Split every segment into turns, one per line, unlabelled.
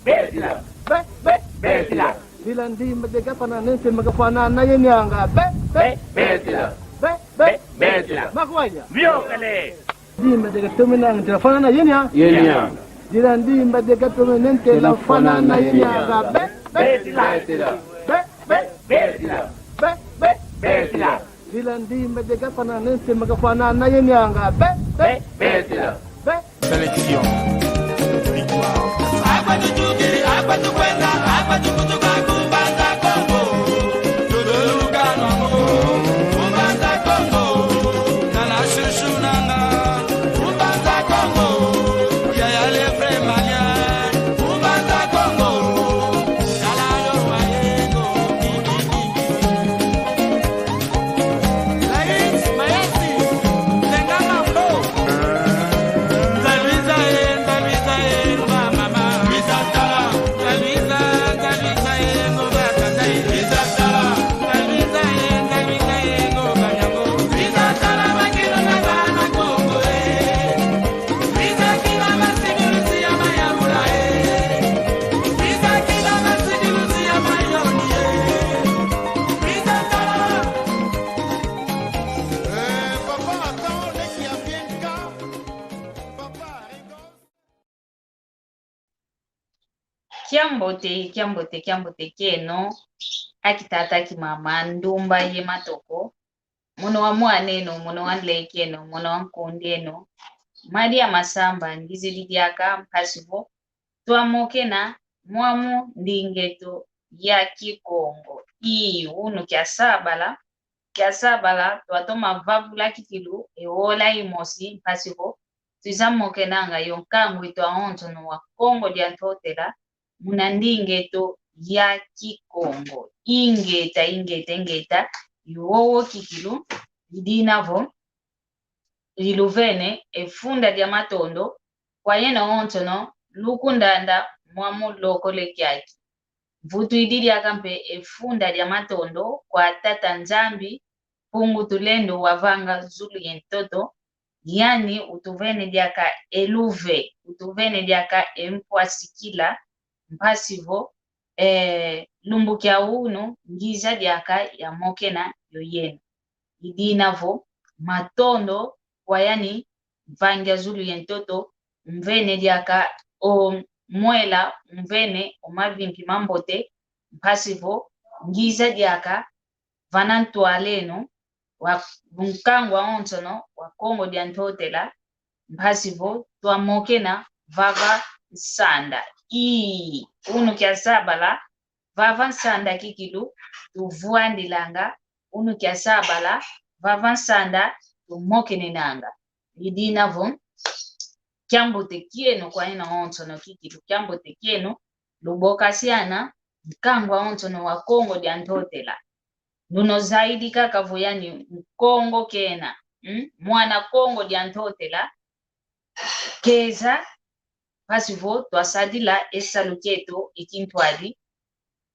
Betila. Betila.
Dila ndimba de gapana nese magafana na yenyanga.
Betila. Betila.
Makwanya.
Viokale.
Ndimba de gatumina ngafana na yenya.
Yenya.
Dila ndimba de gatumina nente la fana na yenyanga.
Betila. Betila. Betila.
Dila ndimba de gapana nese magafana na yenyanga.
Betila.
Sélection. Victoire.
Kiambote keno akitata kimama ndumba ye matoko muno wa mwaneno muno wa lekeno muno wa nkondeno Maria Masamba ngizilidiaka mpasivo tuamokena mwamu ndingeto ya Kikongo unu kiasabala tuatoma vavula kikilu ewola imosi mpasivo tuizamokenanga yonkangu ituaontono wa Kongo diantotela muna ndingeto ya Kikongo ingeta yuowo kikilu idinavo liluvene efunda dia matondo kwa yena ontono lukundanda mwamu loko lekyaki vutu ididi akampe efunda dia matondo kwa tata nzambi pungu tulendo wavanga zulu yentoto yani utuvene diaka eluve utuvene diaka empwasikila mpasivo lumbukia uno ngiza diaka ya mokena yoyena idinavo matondo kwa yani mvangia zulu yentoto mvene diaka o mwela mvene o mavimpi mambote mpasivo ngiza diaka vanantu aleno wa bunkangwa ontono wa Kongo diantotela mpasivo tuamokena vava nsanda unu kia sabala vava nsanda kikilu tuvuandilanga unu kia sabala vava nsanda tumokenenanga idinavo kiambote kieno kwa ina ontono kikilu kiambote kieno lubokasiana mkangwa ontono wa Kongo diantotela nuno zaidi kaka voyani Kongo kena mwana Kongo diantotela keza pasivo twasadila esaluketo ikintwali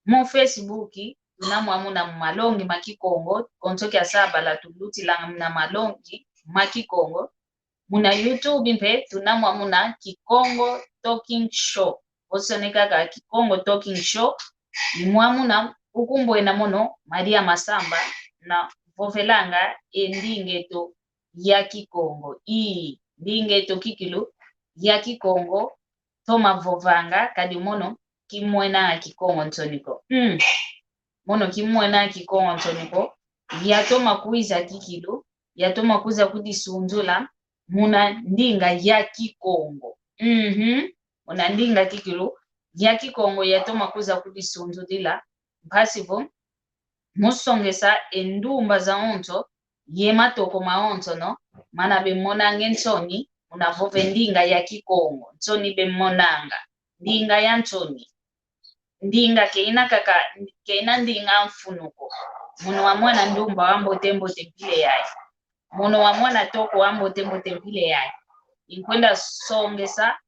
mo Facebook tunamwamuna malongi makikongo konsoki asabala tulutilanga muna malongi makikongo muna YouTube mpe tunamwamuna Kikongo Talking Show osoneka Kikongo Talking Show imwamuna ukumbwena mono Maria Masamba na vovelanga endingeto ya Kikongo ndingeto kikilu ya Kikongo toma vovanga kadi mono kimwena Kikongo ntoniko mono kimwena Kikongo ntoniko yatoma kuiza kikilu yatoma kuza kudisunzula muna ndinga ya Kikongo muna ndinga kikilu ya Kikongo yatoma kuza kudisunzulila mpasivo musongesa endumba za onto yematoko maonto no mana bemonange nsoni unavove ndinga ya Kikongo nsoni bemonanga ndinga ya nsoni ndinga keina ndinga mfunuko muno wa mwana ndumba wambo tembo tempile yae muno wa mwana toko wambo tembo tempile yae inkwenda songesa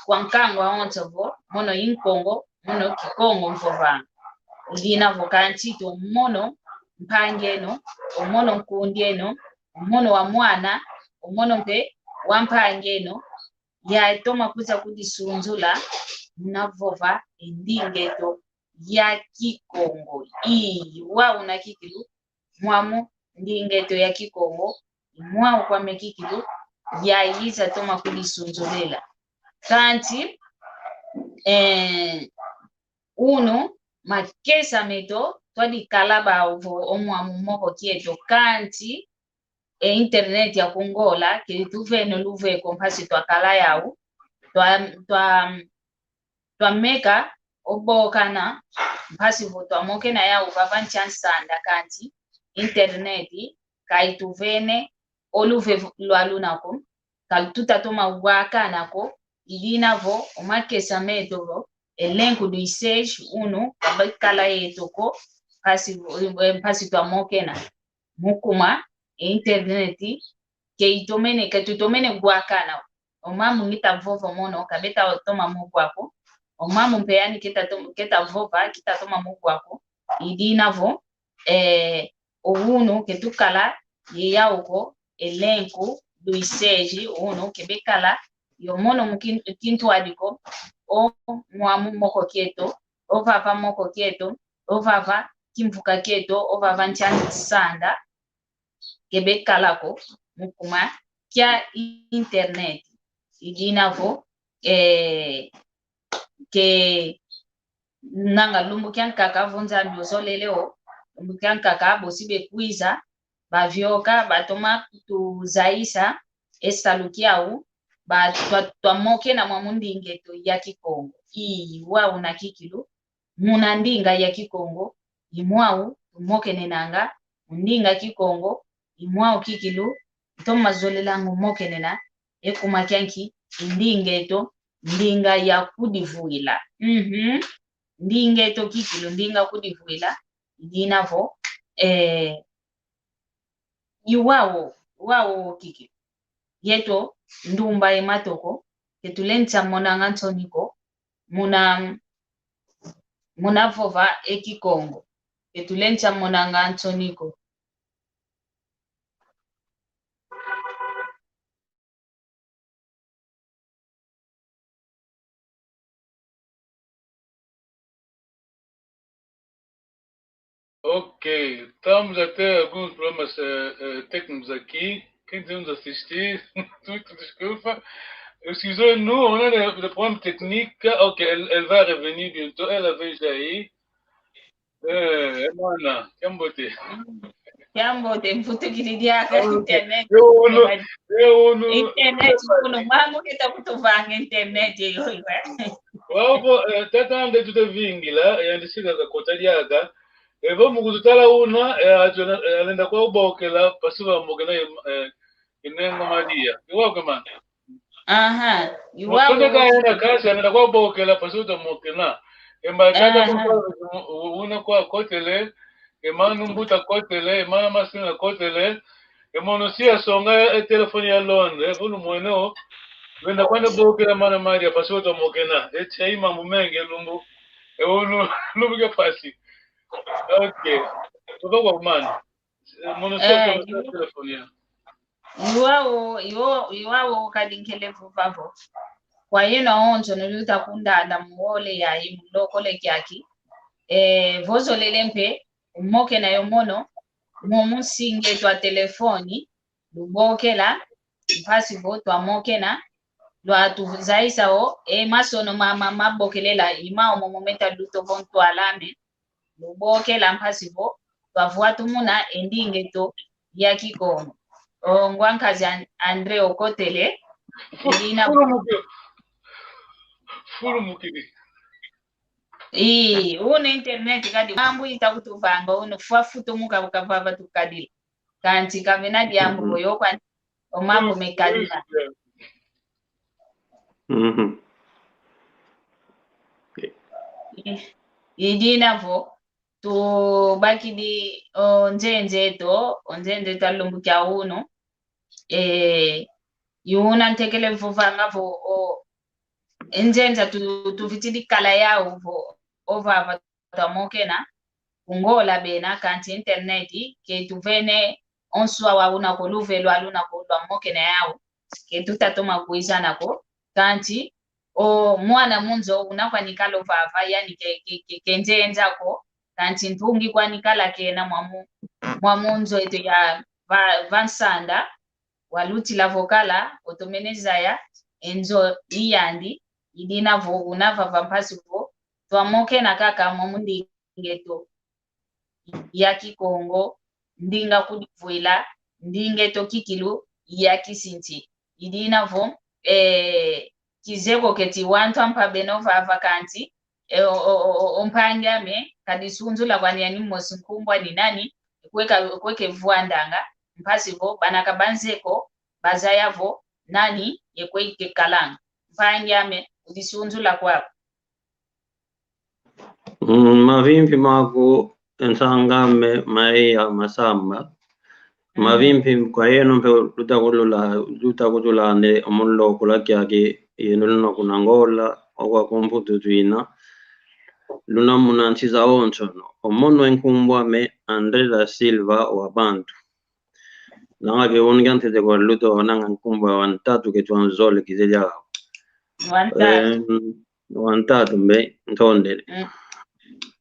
kwa nkangwa ontovo mono inkongo mono Kikongo mvovanga ndina vokantito mono mpangeno omono nkundieno omono wa mwana omono mpe wampangeno ya toma kuza kudisunzula munavova endingeto ya Kikongo. Iwa una kikilu mwamu ndingeto ya Kikongo mwa kwa mekikilu ya yiza toma kulisunzolela kanti uno makesa meto twadi kalaba ovo omwamu moko kieto kanti internet ya Kongola ke tuveno luve kompasi twa kala yau twa meka obokana mpasi twa mokena yau vava nsanda kanti internet kai tuvene oluve lwalunako kaltuta toma wakanako idinavo omakesa meto elenku du isage uno kabakala yetoko mpasi twa mokena mukuma internet ke tutomene gwakana omamu ngita vovo mono kabeta toma mugwako omamu mpeani kita vova kita toma mugwako idinavo ouno ketukala yeyauko elenku do iseji ouno kebekala yomono mukintu adiko o mwamu moko kieto o vava moko kieto o vava kimvuka kieto o vava nchani sanda kebekalako mukuma kya internet idinavo ke nanga lumbu kyankaka vunza mbozoleleo lumbu kyankaka bosibe kwiza bavyoka batoma tuzaisa esalukiau twamoke na mwamundingeto ya Kikongo iwa una kikilu muna ndinga ya Kikongo imwau umoke nenanga ndinga Kikongo imwau kikilu toma zolelangu moke nena ekuma kyanki ndingeto ndinga ya kudivuila ndingeto kikilu ndinga kudivuila idinavo iwawo kikilu yeto ndumba ematoko ketulencha monanga ntoniko muna vova ekikongo ketulencha monanga ntoniko
Ok, estamos a ter alguns problemas técnicos aqui. Quem nos assistir, muito desculpa. Excusez nous, on a des problèmes techniques. Ok, elle va revenir bientôt. Elle veio aí. Mana, Kambote.
Kambote, mfutukiridia internet. Internet, kuno mambo kitakutuvanga internet yoyo.
Wapo, tata ande tutavingi la, yandisika kakotaliaga. Evo mukututala una alenda kwa ubokela pasiva mbokena inengo madia iwako man
aha iwako
kaenda kasi anenda kwa ubokela pasiva mokena embakata una kwa kotele emanu mbuta kotele emana masina kotele emonosia songa telefoni ya Londres vulu mweno wenda kwenda bokela mana madia pasiva mokena echaima mumenge lumbu ewonu lumbu ke pasi. Okay. Kwa man. Monosoko telefonia.
Iwawo kadinkelevu vavo. Kwa yeno onjo nuluta kunda muole ya imuloko le kyaki. Vozo lelempe umoke na yomono momusinge twa telefoni lubokela mpasi vo twa mokena lwa tuzaisa o masono mabokelela imao momenta luto vonto alame lubokela mpasivo twavua tumuna endingeto ya Kikongo ngwankazi Andre Okotele elina
fulu mukiri
una internet kadi mambo itakutuvanga uno fuafuto muka ukavava tukadila kanti kavena diambo yokwa omambo mekadila idinavo tu bakidi onjenje talumbu kya uno yuna ntekele vuvanga vo enjenja tu vitidi kala yao vo ovava tamokena kungola bena kanti interneti ke tuvene onswa wa una koluvelo aluna kolwa mokena yao ke tutatoma kuizana ko kanti o mwana munzo unakwanikalo vava yani kenjenzako kanti ntungi kwanikala kena mwamunzo eto ya vansanda waluti la vokala otomenezaya enzo iyandi idina vo unava vampasivo twamoke na kaka mwamundingeto ya Kikongo ndinga kudivuila ndingeto kikilu ya Kisinti idina vo kizego keti wantu ampa benova vakanti ompanyame kadisunzula kwani yani mosinkumbwa ni nani kweke vuandanga mpasivo banakabanzeko bazayavo nani yekweke kalanga mpanyame udisunzula kwako
mavimpi mako ensangame maia masamba mavimpi kwa yenu mpe lutakutula ne omulo kulakyake yenulino kunangola okwa kumputu tuina luna munanchiza onchono omono enkumbwa me Andrea Silva wa Bantu nanga ke wongante de kwa luto onanga nkumbwa wantatu ke tuanzole kizeja wantatu mbe ntonde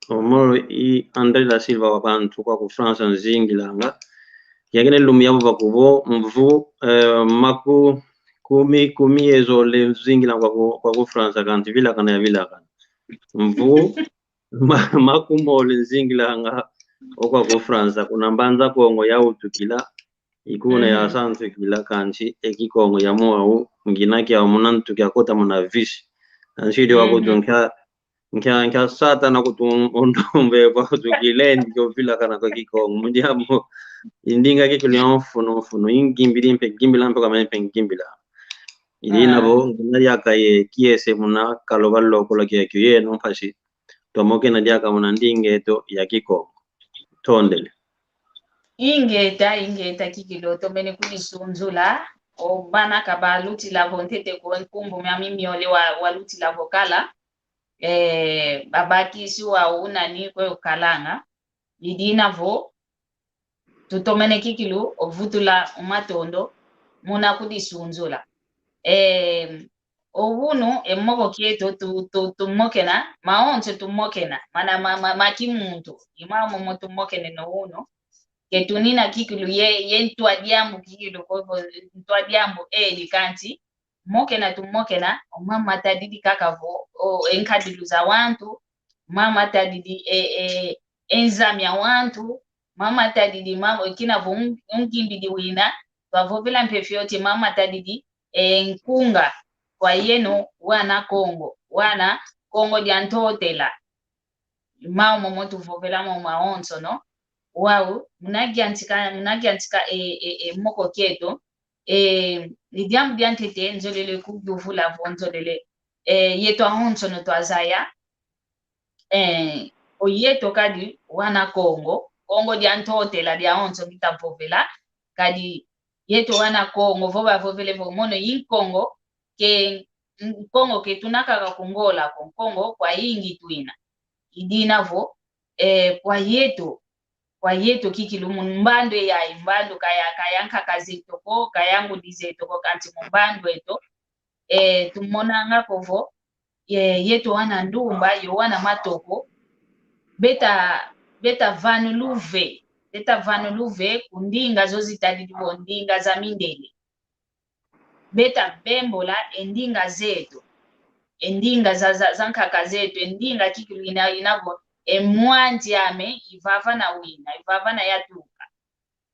omono i Andrea Silva wa Bantu kwa ku France nzingilanga yakene lumia bakubo mvu maku kumi ezo le nzingila kwa ku France kanti vila kana ya vila kana mvu makumo le nzingilanga okwa ku France kuna mbanza kongo ya utukila ikuna ya santu kila kanchi ekikongo ya muau ngina kya munantu kya kota muna vish anshidi wa kutunka nka sata na kutumbe kwa kutukilendi kwa vila kana kwa kikongo mujamo indinga ke kulyon funo ingimbili mpe gimbila mpe kama mpe gimbila idina bo ngina yakaye kiese muna kalobalo kola ke kiye no pashi tomoke na diaka muna ndingeto ya Kikongo tondele
ingeta kikiloto mene kulisunzula o bana kabaluti la vontete ko nkumbu mimi ole wa luti la vokala babaki si wa unani ko kalanga idina vo tutomene kikilu ovutula umatondo muna kulisunzula obuno emogo kieto tumokena maonche tumokena mana makimuntu imamo motumokene no uno que tunina kikilu ye ntwa diambu kikilu ko ntwa diambu likanti mokena tumokena mama tadidi kakavo enkadilu za wantu mama tadidi enzamya wantu mama tadidi mama kina vo ungimbidi wina bavovela mpefyoti mama tadidi nkunga kwa yeno wana Kongo diantotela mama motu vovela mama onso no wow munagiantika moko keto lidiam biantete nzolele kuduvula vonzolele yeto onso no twazaya oyeto kadi wana Kongo diantotela dia onso bitavovela kadi yeto wana Kongo vovele vomono yin Kongo ke tunakaka kungola Kongo kwa yingi tuina idina vo kwa yeto kikilumu mbando ya imbando kayanka kazito ko kayangu dizeto ko kanti mbando eto tumona ngakovo yeto wana ndumba yo wana matoko beta vanuluve kundinga zozitadidiwo ndinga za mindele beta bembola endinga zetu endinga za nkaka zetu endinga kikilu inavo emwanji ame ivava na yatuka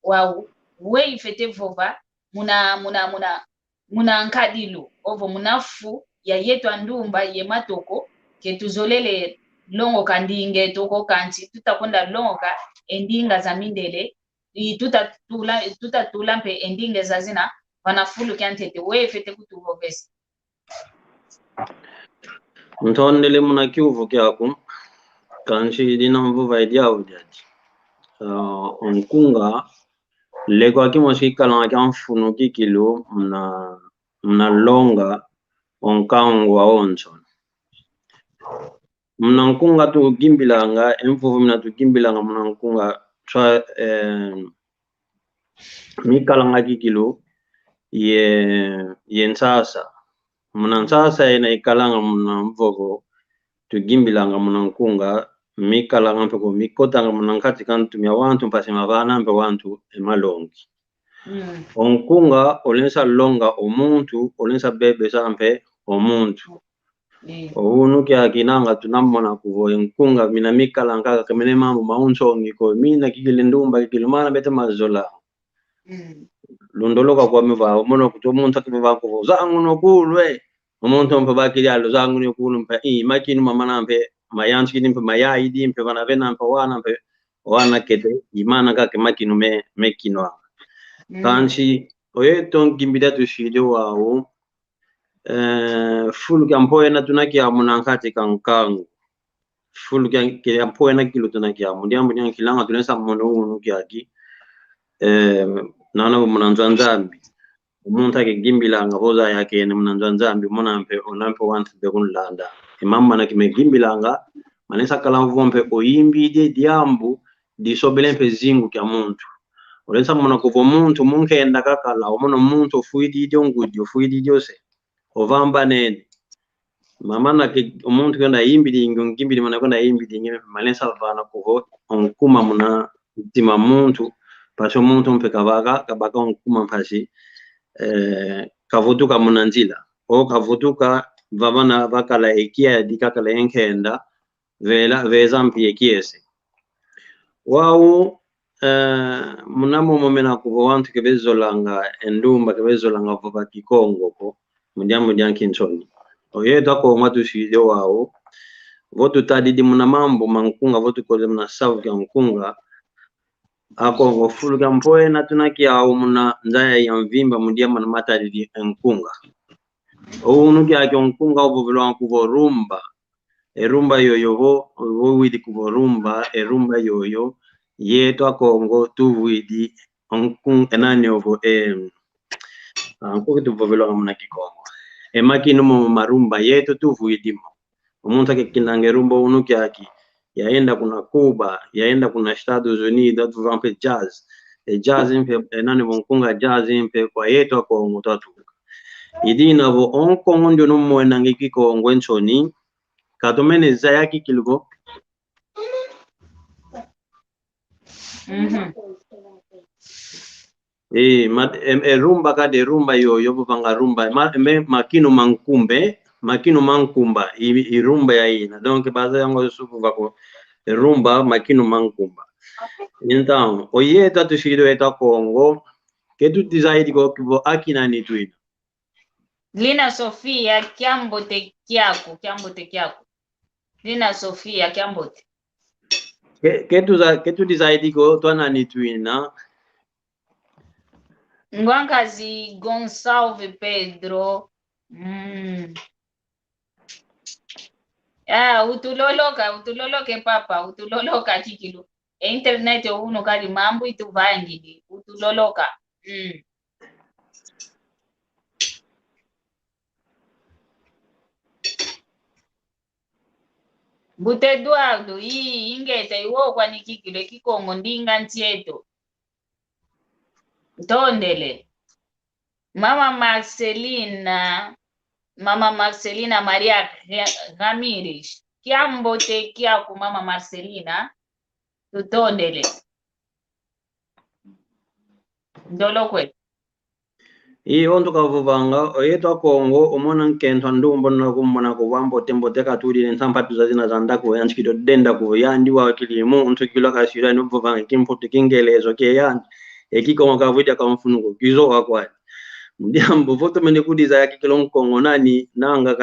wow we ifete vova muna nkadilu ovo munafu ya yetu andumba ye matoko ketuzolele longo kandinge toko kanti tutakonda longa endinga za mindele tutatula mpe endinga za zina vanafulu kyantete we ifete kutuvovesi
ntondele muna kiuvu kyako kanshi dina mvuva idiawu jaji onkunga leko akimoshikala kyamfuno kikilu mna longa onkango wa oncho mna nkunga tu gimbilanga emvuvu mna tu gimbilanga mna nkunga twa mikala nga kikilu ye nsasa Munansasa ina ikalanga munamvoko tugimbilanga munankunga mikalanga mpeko mikotanga munankati kantumia wantu mpasima vana mpe wantu emalongi. Onkunga olensa longa omuntu olensa bebe sampe omuntu. Unu kia kinanga tunamona kuvo enkunga mina mikalanga kamene mambo maunchongi ko mina kikilindumba kikilimana bete mazola. Lundoloka kwa miva omono kuto omuntu akiva kuvo zangu no kulwe. Omuntu mpe bakiri alo zangu no kulu mpe makinu mamana mpe mayanchi kidi mpe mayai di mpe wana vena mpe wana kete imana kake makinu me kinwa. Kanchi oyeton gimbida tushido wao fulu kampoe na tunakia munankati kankangu fulu kampoe na kilo tunakia mundiambo nyan kilanga tunesa mono unu kiaki nana munanzanzambi umuntu akigimbilanga hoza yake ene munanzanzambi monampe onampe wantu bekunlanda imamba na kimegimbilanga manesa kala vompe oyimbide diambu disobelempe zingu kya muntu olensa mona kuvo muntu munkenda kakala omono muntu fuidi ngudi fuidi jose ovamba nene mama na umuntu kwenda yimbidi ngimbidi mana kwenda yimbidi ngene malensa vana kuvo onkuma muna tima muntu pasho muntu mpeka kabaka onkuma mpasi kavutuka muna nzila o kavutuka vavana vakala ekia dikakala enkenda veza mpie kiese wao munamo momena kuvo wantu kevezolanga endumba kevezolanga vova kikongo ko mundiamu kinchoni oyeto ako mwatu shidio wao votu tadidi muna mambo mankunga votu kole muna savu kia nkunga ako ngofulu kia mpoe na tunaki au muna nzaya ya mvimba mundiamu na matadidi nkunga unu kia kio nkunga uvo vilo wankuvo rumba rumba yoyo vo widi kuvo rumba rumba yoyo yeto akongo tu widi onkung enani ovo anko tu vilo muna kikongo makinu mo marumba yeto tu vuidimo umuntu akinange rumba unu kiaki yaenda kuna Cuba yaenda kuna Estados Unidos tu vampe jazz impe enani vonkunga jazz impe kwa yeto akongo tatu idina vo onkongo ndio no mwenange kikongo enchoni katomene zayaki kilgo rumba kade rumba yoyo vanga rumba makino mankumba irumba ya ina donc baza yango supu vako rumba makino mankumba então oyeta tushido eta Kongo ketu dizaidi ko kibo akina ni tuina
Lina Sofia kiambote kyako Lina Sofia kiambote
ketu dizaidi ko twana ni tuina
Ngwankazi Gonçalves Pedro utuloloke papa utuloloka kikilu internet uno kali mambo ituvangi utuloloka Bute Eduardo ingeta iwo kwa nikikile kikongo ndinga ntieto Tondele Mama Marcelina Maria Ramirez kiambote kiako Mama Marcelina tutondele ndolokwe
ondo kavuvanga oyeto Kongo omona nkento ndumbo na kumona kuvambo tembo teka tudi ntampatu zazina zandako yanchikido denda ku yandi wa kilimo untukilo kashira no vuvanga kimpoto kingelezo ke yandi ekikongo kavuja kamfunuko kizo akwa ndiambo voto mene kudiza yaki kilongo Kongo nani nanga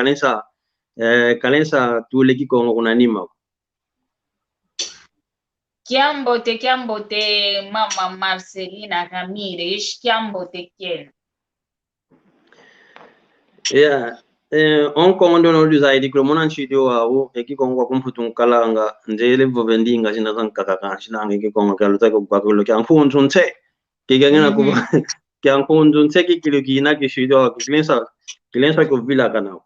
kalensa tule kikongo kunanima
kiambote Mama Marcelina Ramirez kiambote ken
Kongo ndo dizaidi kilo mona nchidio wao ekikongo kumputu nkalanga ndele vovendinga sina zankaka shinanga ekikongo kalutaka kwakolo kya mfunzu nte kigangena kuba kya mfunzu nte kikilo kina kishidio kilensa ko vila kana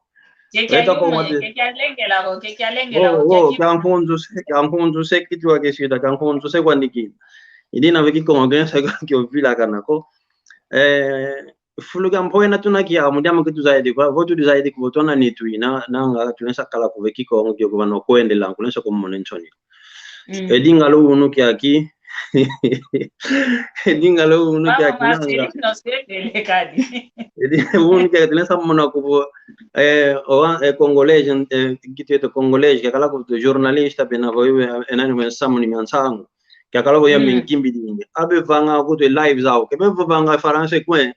Kampunzu se kitu akishida kampunzu se kwandiki idina viki kongo gensa kyo vila kana ko fuluga mpoena tunakia mudiamo kitu zaidi kwa votu zaidi kubotona ni tuina nanga tunesa kala kuvekiko ngio kwa no kwende la kunesa kwa monenchoni edinga lo unu kiaki edinga lo unu kiaki nanga
no sele kadi
edinga unu kiaki tunesa mona kubo congolais kitu congolais kala ko journalista bena voiwe enani mensamu ni mansangu kala ko ya minkimbi dingi abe vanga ko de live zao ke be vanga faransa kwen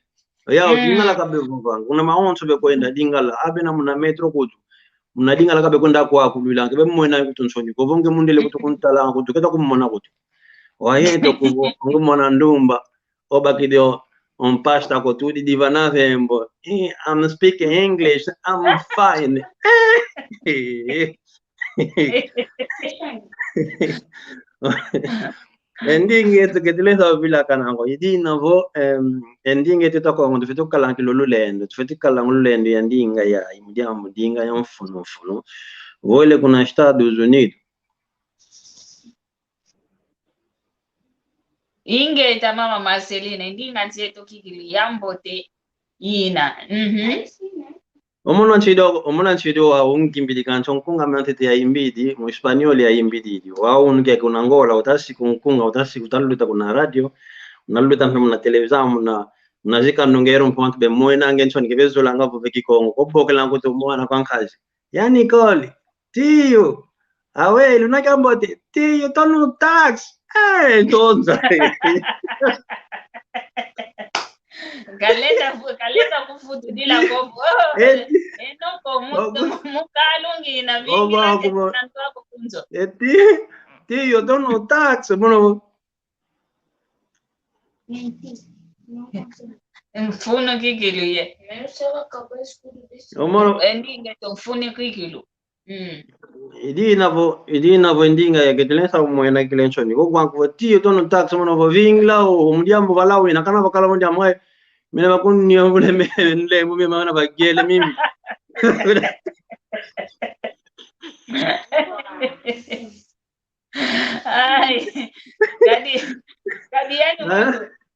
ya dingala kabe vanga una maonso be kwenda dingala abe na muna metro kutu muna dingala kabe kwenda kwa kulula ke be mwena kutunsoni ko vonge mundele kutukuntala kutu keta kumona kutu waye to kubo ngumona ndumba obakidio on pasta ko tudi divana vembo I'm speaking English, I'm fine. Ending eto ke tile sa vila kanango idi navo ending eto to ko ndo feto kala ki lolulendo feto kala lolulendo endinga ya imudia mudinga ya mfuno vole kuna Estados Unidos
inge ita mama Marcelina ndinga nseto kikili yambote ina
omona nchido wa ungimbidi kancho kunga mantete ya imbidi mu Espanyol ya imbidi wa unge kuna ngola utasi kunga utasi kutaluta kuna radio unaluta na television mnazika nongero mponto be moena ngencho ngebezo langa veki Kongo koboke langu to mwana kwankazi yani koli tiyo awe lunakambote tiyo tonu tax tonza
Galeta kufutu dila kopo enoko mukalungi na vingi na ntwako kunzo
tiyo tonu tax mono
mfuno kikilu ye
omoro
endinga to mfuni kikilu
idi navo ndinga ya ketelensa mwena kilenchoni ko kwangu tiyo tonu tax mono vo vingla o mdiambo valawi na kana bakala mdiambo mina bakuni yovule mele mumi maana bagele mimi
ai kadi yenu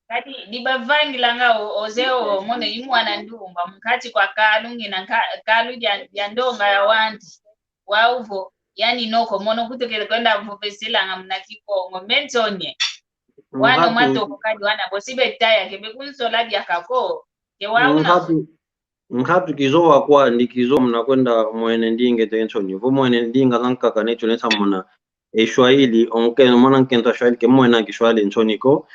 kadi dibavangi langa ozeo mone imwana ndumba mkati kwa kalungi na kalu ya ndonga ya wanti wauvo yani noko mono kutekele kwenda mvopesila ngamna kikongo mentonye wano matoko kadi wana bosibe taya kebe kunsola dia kako ke wauna
ngatu kizoa kwa ndikizo mnakwenda mwene ndinge tenchoni vo mwene ndinga kanka kanecho nesa mona Swahili onke mona nkenta Swahili ke mwena Kiswahili nchoniko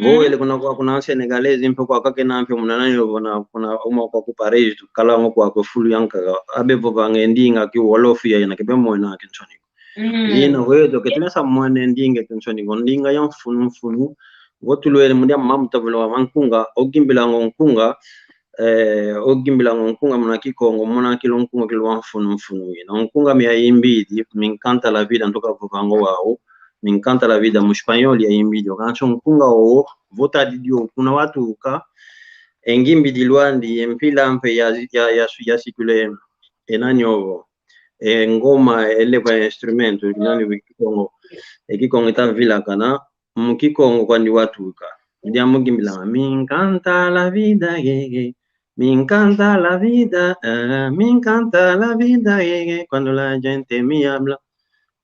vo ile kuna Senegalese mpo kwa kake na mpo mnanani bona kuna uma kwa kupareji kala ngo kwa fulu yanka abe vo bange ndinga ki wolofu ya na kebe mwena kinchoniko ina wedo ketunesa mwene ndinge tenchoniko ndinga ya mfunu wotulwele mundia mamutavula wa mankunga ogimbila ngonkunga muna kikongo muna kilonkunga kilwa mfunu ina nkunga mi ayimbidi minkanta la vida ntoka vuvango wao minkanta la vida mu Espanyol ya imbidi kancho nkunga o vota didio kuna watu ka engimbidi lwandi empila mpe ya sikule enanyo ngoma ele kwa instrumento nani wikikongo ekikongo ta vila kana mukikongo kwandi watu ka ndia mugimbila minkanta la vida yeye me encanta la vida yeye cuando la gente me habla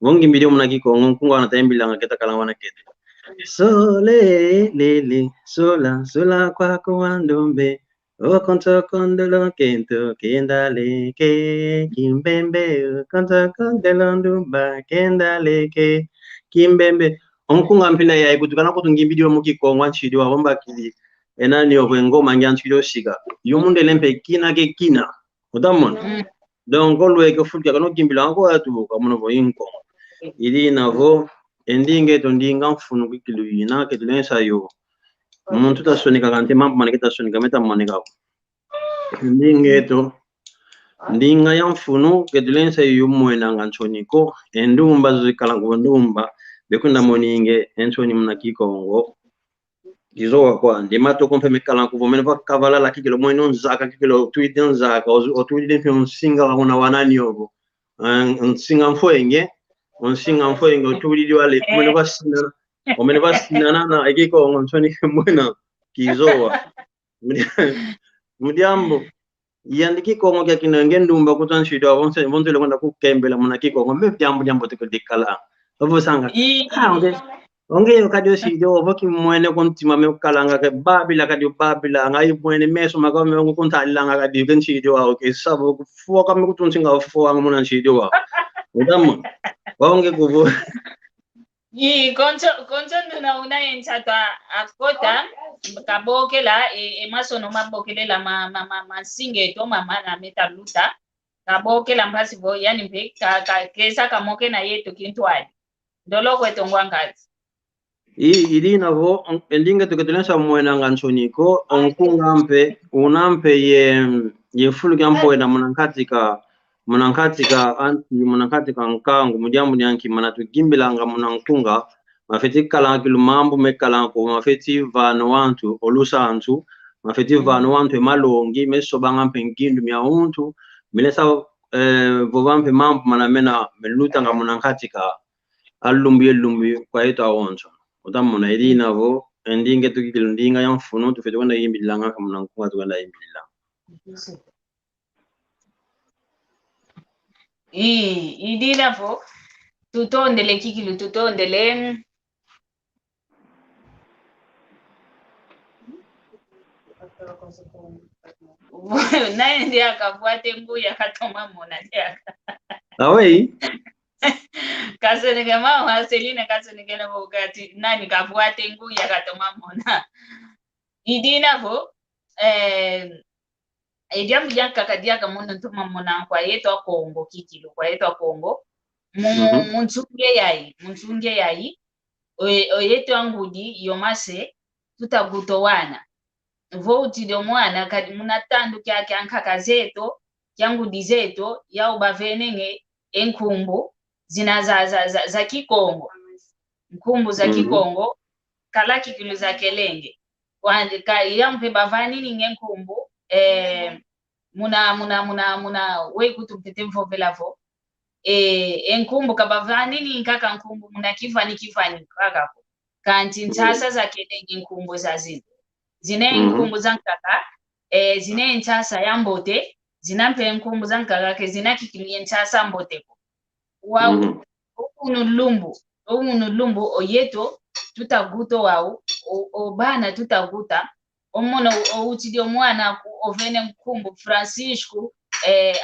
wongi mbidio muna kikongo nkunga na tembila ngeta kala wana kete sole lele sola kwa kuandombe o konto kondolo kento kendale ke kimbembe konto kondolo ndumba kendale ke kimbembe onkunga mpila ya ikutukana kutungi mbidio mukikongo nchidi wa bomba kili enani ngoma ngyanchilo shika yumunde lempe kina ke kina utamona donc olwe ke fulka kano kimbila ngo atu kamuno vo inko ili navo endinge to ndinga mfunu kikilu ina ke tulensa yo umuntu tasonika kante mambo maneketa sonika meta maneka ndinge to ndinga ya mfunu ke tulensa yo mwena nganchoniko endumba zikala ngondumba bekunda moninge enchoni muna kikongo Gizoa kwa ndimato kompe mekala kuvomene va kavala la kikilo mweno nzaka kikilo tweet nzaka o tweet de on singa wana wanani yobo on singa mfoenge o tweet wale mwene va sinana na ekiko on choni mwena kizoa Mujambo. Yandiki Kongo kya kinange ndumba kutan shido bonse le kwenda kukembela muna Kikongo mbe jambo tikudikala. Obo sanga. Onge kadio shido boki mwene kontima me kalanga ke babila kadio babila ngai mwene meso magame ngo kontalanga kadio gen shido wa okay sabo fo kame kutunsinga fo anga muna shido wa. Mudambo. Waonge kubo.
Koncho nuna una enchata akota kaboke la maso no mabokele la masinge to mama na meta luta kaboke la mpasi bo yani mpe kesa kamoke na yetu kintwali ndolo kweto ngwangazi
Irina vo endinga tuketelensa mwena ngansoniko onkungampe unampe ye fulu kampo na munankatika nkangu mujambo nyanki manatu gimbilanga munankunga mafeti kala kilumambo mekala ko mafeti vano wantu olusa antu mafeti vano wantu malongi mesobanga pengindu mya untu milesa vovampe mambo manamena meluta nga munankatika lumbi kwa eto awonso utamona irina vo endinga tukilundinga yamfuno tufete kwenda yimbilanga munankunga tukenda yimbilanga
idina vo tutondele kikilu tutondele naye ndiye akafuate mbuya katoma mona ndiaka
awei
kaseneke mama Selina kaseneke na bokati nani kafuate mbuya katoma mona idina vo ejambu janka kadia kamono ntoma mona kwa yeto Kongo kikilu kwa yeto Kongo munsunge yayi oyeto angudi yomase tutagutowana voti de mwana kadi munatandu kyake ankaka zeto kyangudi zeto ya ubavenenge enkumbu zina za Kikongo nkumbu za Kikongo kala kikilu za kelenge wande ka yampe bavani ninge nkumbu muna we kutumpete mvovelavo enkumbu kabavani ni nkaka nkumbu muna kifani kakako kanti ntasa za kelenge nkumbu za zine nkumbu za nkaka zine ntasa ya mbote zinampe nkumbu za nkaka ke zina kikilie ntasa mbote wau unulumbu oyeto tutaguto wau obana tutaguta omono ouchidio mwana ovene nkumbu Francisco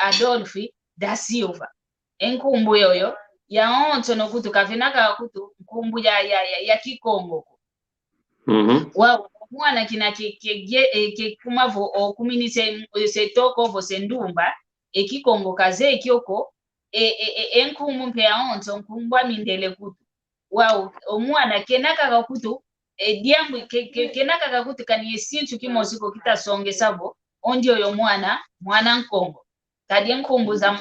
Adolfi da Silva enkumbu yoyo ya onto nokutu kavenaka kutu nkumbu ya Kikongo wau mwana kina ke kumavo okumini se toko vo sendumba Kikongo kaze kyoko enkumbu mpe ya onto nkumbu amindele kutu wau omwana kenaka kutu diambu kenaka kutu kani esintu kimoziko kitasonge sabo ondio yo mwana nkongo kadi nkumbu za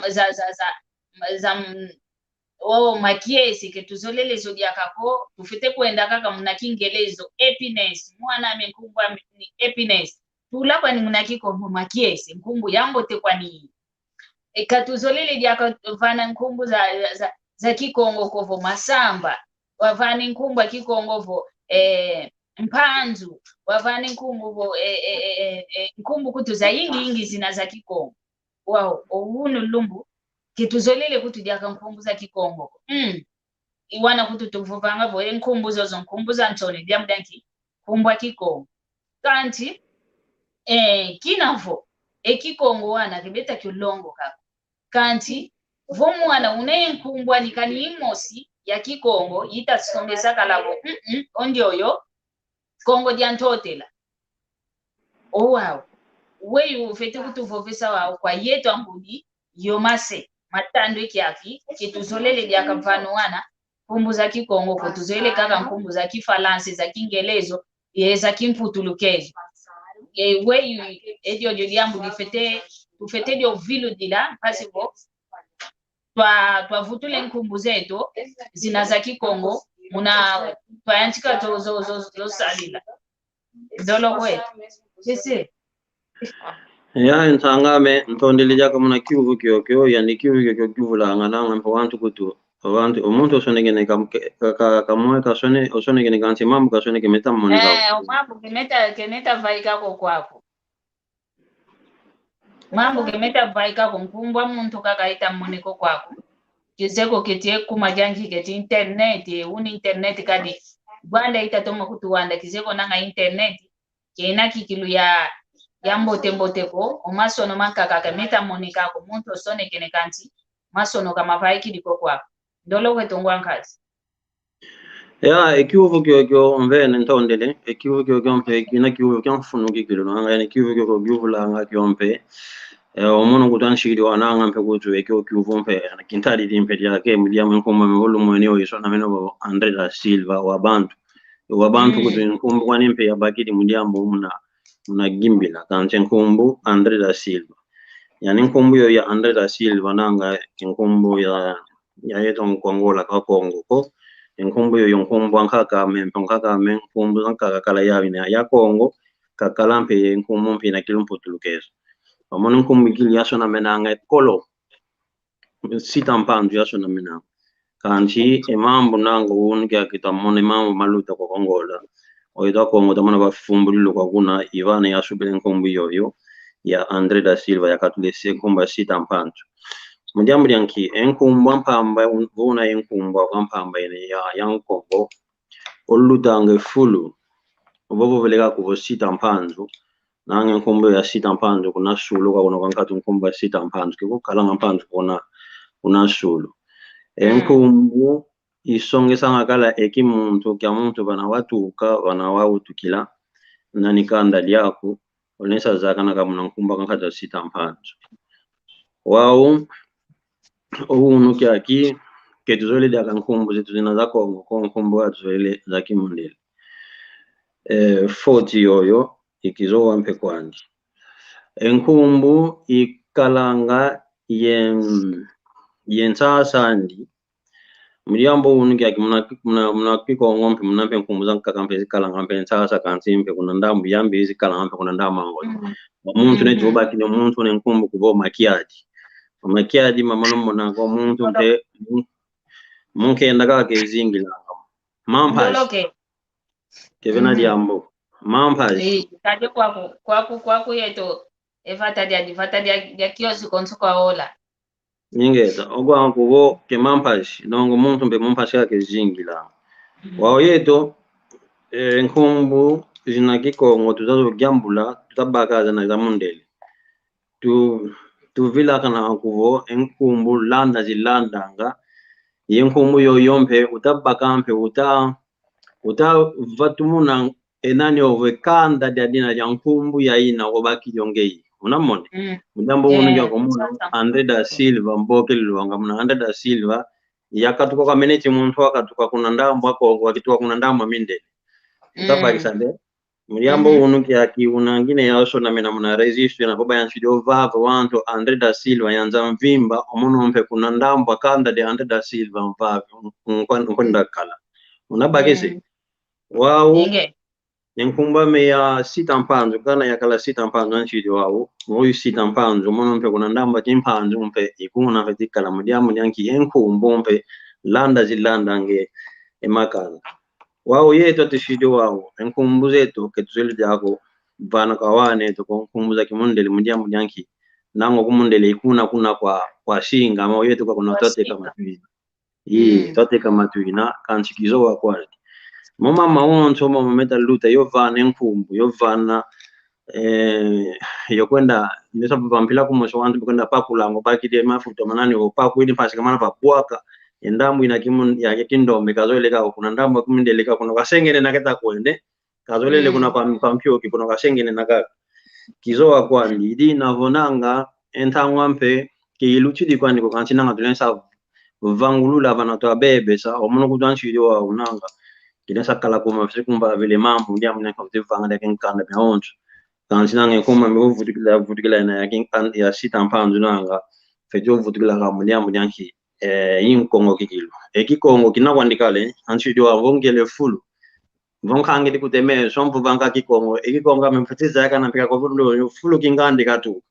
makiesi ke tuzolele zodiakako tufite kwenda kaka muna Kingelezo happiness mwana amenkumbu ni happiness tulapa ni muna Kikongo makiesi nkumbu yambo te kwani katuzolele diaka vana nkumbu za Kikongo kovo masamba wavani nkumbu Kikongo vo mpanzu wavani nkumbu vo nkumbu kutu za ingi zina za Kikongo wao owunu lumbu kituzolele kutu diaka nkumbu za Kikongo iwana kutu tuvuvanga vo nkumbu zozo nkumbu za Ntoni diamdanki nkumbu Kikongo kanti kinavo Kikongo wana kibeta kilongo kako kanti vo mwana une nkumbu anikani imosi ya Kikongo yitasongesa kalabo ondioyo Kongo diantotela wow weyu fete kutuvovesa wao kwa yetu ambudi yomase matando ikiaki kituzolele diaka mfano wana nkumbu za Kikongo kutuzolele kaka nkumbu za Kifalansi za Kingelezo za Kimputulukezo weyu edio diambu difete tufete dio vilu dila pasivo twavutule nkumbu zetu zina za Kikongo muna twayanchika zo salila dolo kwetu sisi
ya ntangame ntondele jaka muna kivu kyokyo yani kivu kyokyo ngana mpo wantu kutu wantu omuntu osonegene kamwe kasone osonegene kanti mambo kasone kemeta mmonika
mambo keneta vaika kwako mambo gemeta vaika kumkumbwa muntu kakaita moneko kwako kiseko ketie kumajangi keti internet uni internet kadi bwanda itatoma kutuwanda kiseko nanga internet kena kikilu ya mbote ko omasono makaka kameta monika ko muntu sone kene kanti masono kama vaiki diko kwako ndolo kwetongwa nkazi
ya ekivugo kyo mvene ntondele ekivugo kyo mpe kina kivugo kyo mfunu kikilo nanga yani kivugo kyo gyuvula nga kyo mpe omono kutanshiri wananga mpe kutu ekyo kivugo mpe kintali limpe lyake muliamu nkoma mvulu mweneo iso na meno Andre da Silva wabantu kutu nkumbu kwa nimpe ya bakidi muliamu muna gimbila kanche nkumbu Andre da Silva yani nkumbu yo ya Andre da Silva nanga nkumbu ya yeto mkongola kwa Kongo ko nkumbu yo nkumbu ankaka nkumbu ankaka kala ya Kongo kakala mpe nkumbu mpe na kilumpo tulukezo omono nkumbu kili yaso na menanga kolo sitampandu yaso na menanga kanchi emambo nango unga kitamone mambo maluta kwa Kongola oida Kongo tamana bafumbulilo kwa kuna Ivana yaso bele nkumbu yoyo ya Andre da Silva ya katulese nkumbu sitampandu mujambo lyanki enkumbu ampamba vuna enkumbu ampamba ya nkongo olutange fulu obobo belega ku sitampandu nange nkumbu ya sitampandu kuna sulu kwa kuna kankatu nkumbu ya sitampandu kiko kalanga mpandu kuna sulu enkumbu isonge sanga kala ekimuntu kya muntu bana watuka bana wautukila nani kanda lyako onesa zakana kama nkumbu kankatu sitampandu wao unu kyaki ketuzole daka nkumbu zetu zina za Kongo kwa nkumbu watuzole za kimundele foti yoyo ikizowa mpe kwandi enkumbu ikalanga yensasandi mliambo unu kyaki muna Kongo mpe muna mpe nkumbu za nkakampe zikalanga mpe nsasa kansi mpe kuna ndambu yambi zikalanga mpe kuna ndama ngoli muntu ne jobaki ne muntu ne nkumbu kubo makiaji makiadi mamano mona ko muntu mpe munke ndaga ke zingila mampas kevena diambo mampas
kaje kwako yeto evata dia kiosi konsuka ola
nyingeza ogwa kubo ke mampas nongo muntu mpe mampas ke zingila wao yeto nkumbu zina Kikongo tuzazo gyambula tutabakaza na zamundele tuvila kana kuvo enkumbu landa zilandanga yenkumbu yoyompe utabakampe vatumuna enani ove kanda dadina ya nkumbu ya ina obaki yongei unamone mudambo unja komuna Andre da Silva mboke lwanga muna Andre da Silva yakatuka kwa menechi muntu akatuka kuna ndambo wako wakituka kuna ndambo minde utabaki sande mliambo unuki aki unangine yaso na mena muna resist na baba yanchidio vava wanto Andre da Silva yanza mvimba omono mpe kuna ndamba kanda de Andre da Silva mvava nkwenda kala unabagese wao nkumba me ya sitampanzo kana yakala sitampanzo anchidio wao moyo sitampanzo omono mpe kuna ndamba timpanzo mpe ikuna vetikala mliambo yanki enkumbu mpe landa zilanda nge emakala wao yeto tishidio wao enkumbu zetu ketuzeli jako vana kawane to nkumbu za kimundele mujambo yanki nango kumundele ikuna kwa shinga ama yetu kwa kuna tote kama tuina tote kama tuina kanchikizo wa kwali mama maonto mama meta luta yo vana enkumbu yo vana yo kwenda ndesa vampila kumosho wantu kwenda pakulango bakide mafuta manani opaku ili pasi kama papuaka endambu ina kimun ya kindombe kazoeleka kuna ndambu kumindeleka kuna kasengene naketa kwende kazoelele kuna pampyo kuna kasengene nakaka kizoa kwandi idi navonanga entangwa mpe kiluchidi kwandi ko kanchina ngatulensa vangulula bana to bebe sa omuno kutwanshidi wa unanga kinesa kala kuma fikumba vile mambo ndia mna kwa tivanga de kinkanda be onto kanchina ngekoma vutikila na ya sitampandu nanga fejo vutikila ka muliambo yanki Kongo kikilo Kikongo kinakwandikale anchidi wa vongele fulu vonkange dikuteme sompu vanga Kikongo Kikongo amempatiza yaka na pika kwa fulu kingandi katu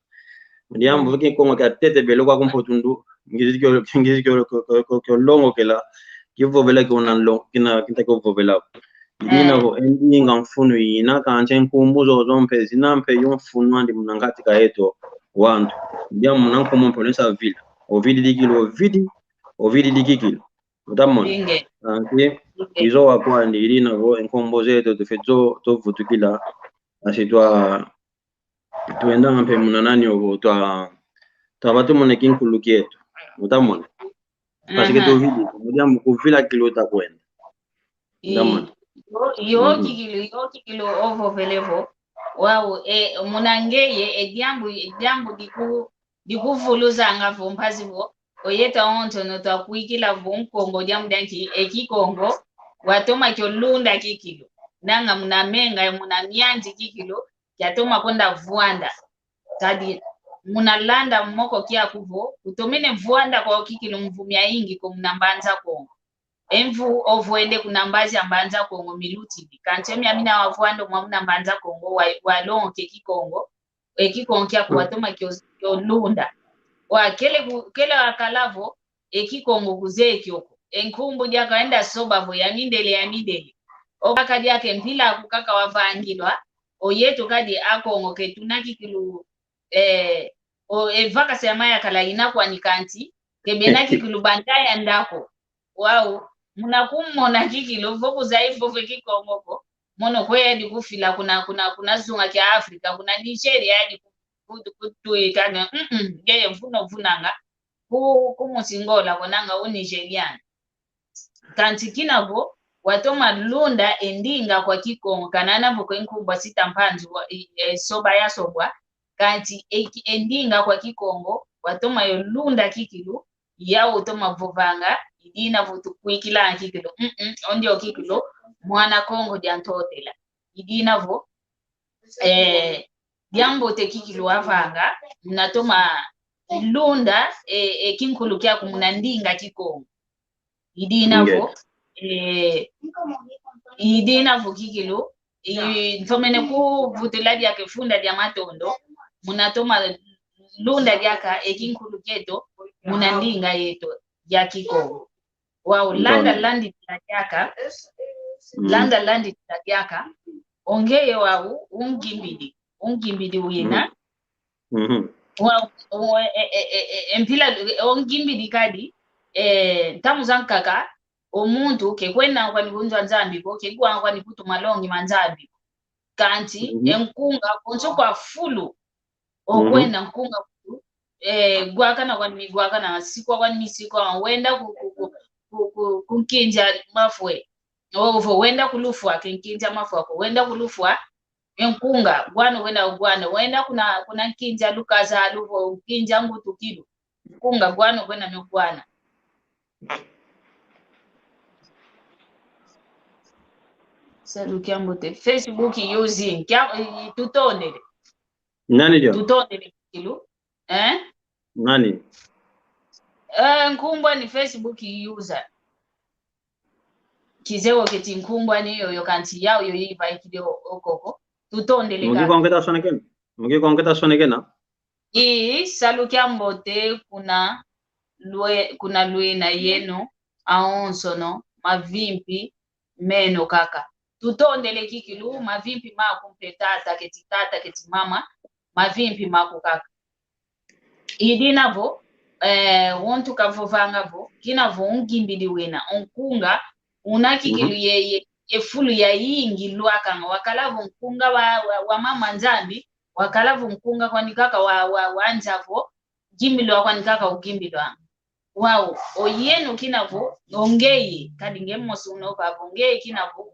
ndiambo Kikongo katete belo kwa kumpotundu ngizikyo longo kela kivo bela kuna longo kinta ko bela ndina vo endinga mfunu ina kanche nkumbuzo zompe zinampe yomfunu andi munangati kaeto wantu dia munan como ponesa vila ovidi dikilo ovidi dikilo utamon anti izo wakwa ndiri na vo enkomboze to fezo to vutukila asitwa tuenda ngampe munanani ovo twa batu monekin kulukieto utamon parce que to vidi mudia mukuvila kilo takwenda utamon
yo kikilo ovo velevo wow munangeye jambo dikuvuluza ngavo mpazivo oyeta onto no takuikila vonkongo jamu danki ekikongo watoma kyolunda kikilo nanga munamenga munamyanzi kikilo yatoma konda vuanda kadi munalanda moko kia kuvo utomene vuanda kwa kikilo mvumya ingi ko munambanza kongo envu ovuende kunambazi ambanza kongo miluti kanchemi amina wavuando mwa munambanza kongo walonke kikongo ekikongo kia kuwatoma kyolunda wa kele akalavo ekikongo kuzee kyoko enkumbu jakaenda sobavo ya mindele okaka jake mpila kukaka wavangilwa oyeto kadi akongo ketunaki kilu evaka semaya kala inakwa nikanti kebenaki kilu bandaya ndako wow munakumona kikilo voku zaifu vekikongoko mono kwedi kufila kuna zunga kia Afrika kuna Nigeria yadi kutuikana geye mfuno vunanga kumusingola konanga Nigerian kanti kinavo watoma lunda endinga kwa kikongo kanana voko inkubwa sita mpanzu soba ya sobwa kanti endinga kwa kikongo watoma yo lunda kikilu ya utoma vovanga idina vutu kuikila kikilo ondio kikilo mwana Kongo jantotela idina vo jambo te kikilo avanga mnatoma lunda kinkulu kya kumunandinga kikongo idina vo idina vo kikilo ntomene ku vutela dia kefunda dia matondo munatoma lunda diaka ekinkulu keto munandinga yeto ya kikongo wow landi tatiaka ongeye wau ungimbidi wina wow empila ongimbidi kadi tamu zankaka omuntu kekwena kwa nikunzwa nzambi ko kegwa kwa nikutu malongi manzambi kanti enkunga konso kwa fulu okwenda nkunga gwakana kwa migwakana sikwa kwa misikwa wenda kunkinja mafwe ovo wenda kulufwa kinkinja mafwa ko wenda kulufwa enkunga gwano wenda kuna nkinja lukaza luvo kinja ngutu kidu kunga gwano kwenda mekwana salukiambo te Facebook using tutonele
nani jo
tutonele kilo
nani
nkumbwa ni Facebook user kizewo keti nkumbwa ni yoyo kanti yao yoyo ivaikide okoko tutondele
mugi kongeta sonekena
salukiambo te kuna lwe na yeno aonsono mavimpi meno kaka tutondele kikilu mavimpi makumpetata keti mama mavimpi maku kaka idinavo wontu kavovangavo kinavo ungimbili wena onkunga unakikilu yefulu ya yingi lwakanga wakalavo nkunga wa mama nzambi wakalavo nkunga kwa nikaka wa njavo gimbilwa kwa nikaka ugimbilwa wow oyenu kinavo ongeye kadi ngemosi unova ongeye kinavo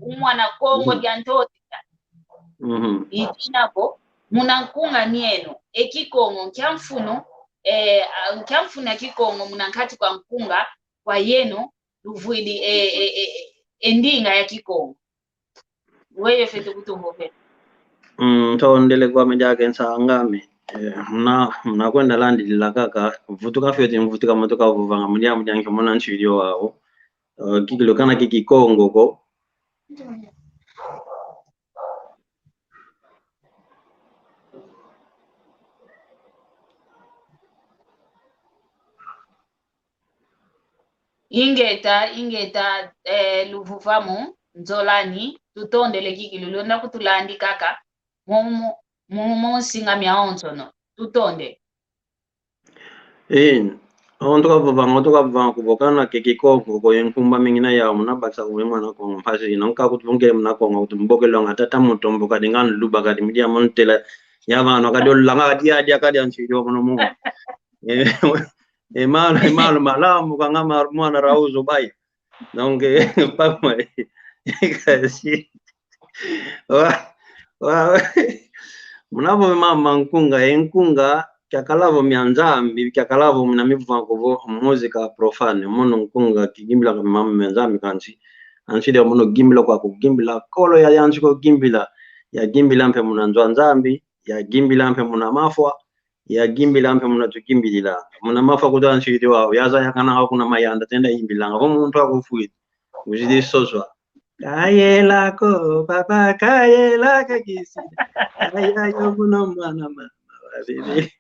umwana Kongo jantotita idinavo munankunga nieno ekikongo kyamfuno kikongo munankati kwa nkunga kwa yeno luvwili endinga ya kikongo weye fete kutumbope
tondele kwa mejake nsangame mna kwenda landi lilakaka vutuka fete mvutuka motoka vuvanga mulia mujanke mona nchilio wao kikilo kana kikongo ko
ingeta luvuvamu nzolani tutondele kikilo londa kutulandi kaka momo singa mia onto no tutonde
ontoka vuvanga kuvokana kekikoko ko yenkumba mingina ya muna baksa mwana ko mpasi nonka kutvungele muna ko ngutumbokelo ngatata mutombo kadi ngani luba kadi media montela yavano kadi olanga kadi adia kadi anchijo muno mu malo malamu kangama mwana rauzo bai nonge papa kasi wa munavo mama nkunga kyakalavo myanzambi kyakalavo mina mivango muzika profane muno nkunga kigimbila mama myanzambi kanchi anchide muno gimbila kwa kugimbila kolo ya yanchi ko gimbila ya gimbila mpe muna nzambi ya gimbila mpe muna mafwa ya gimbila mpe muna tukimbilila muna mafwa kudanchide wao yaza yakana hakuna mayanda tenda imbilanga ho muntu akufuiti ujidi soswa kayela ko papa kayela kakisi ayo muno mwana mama baby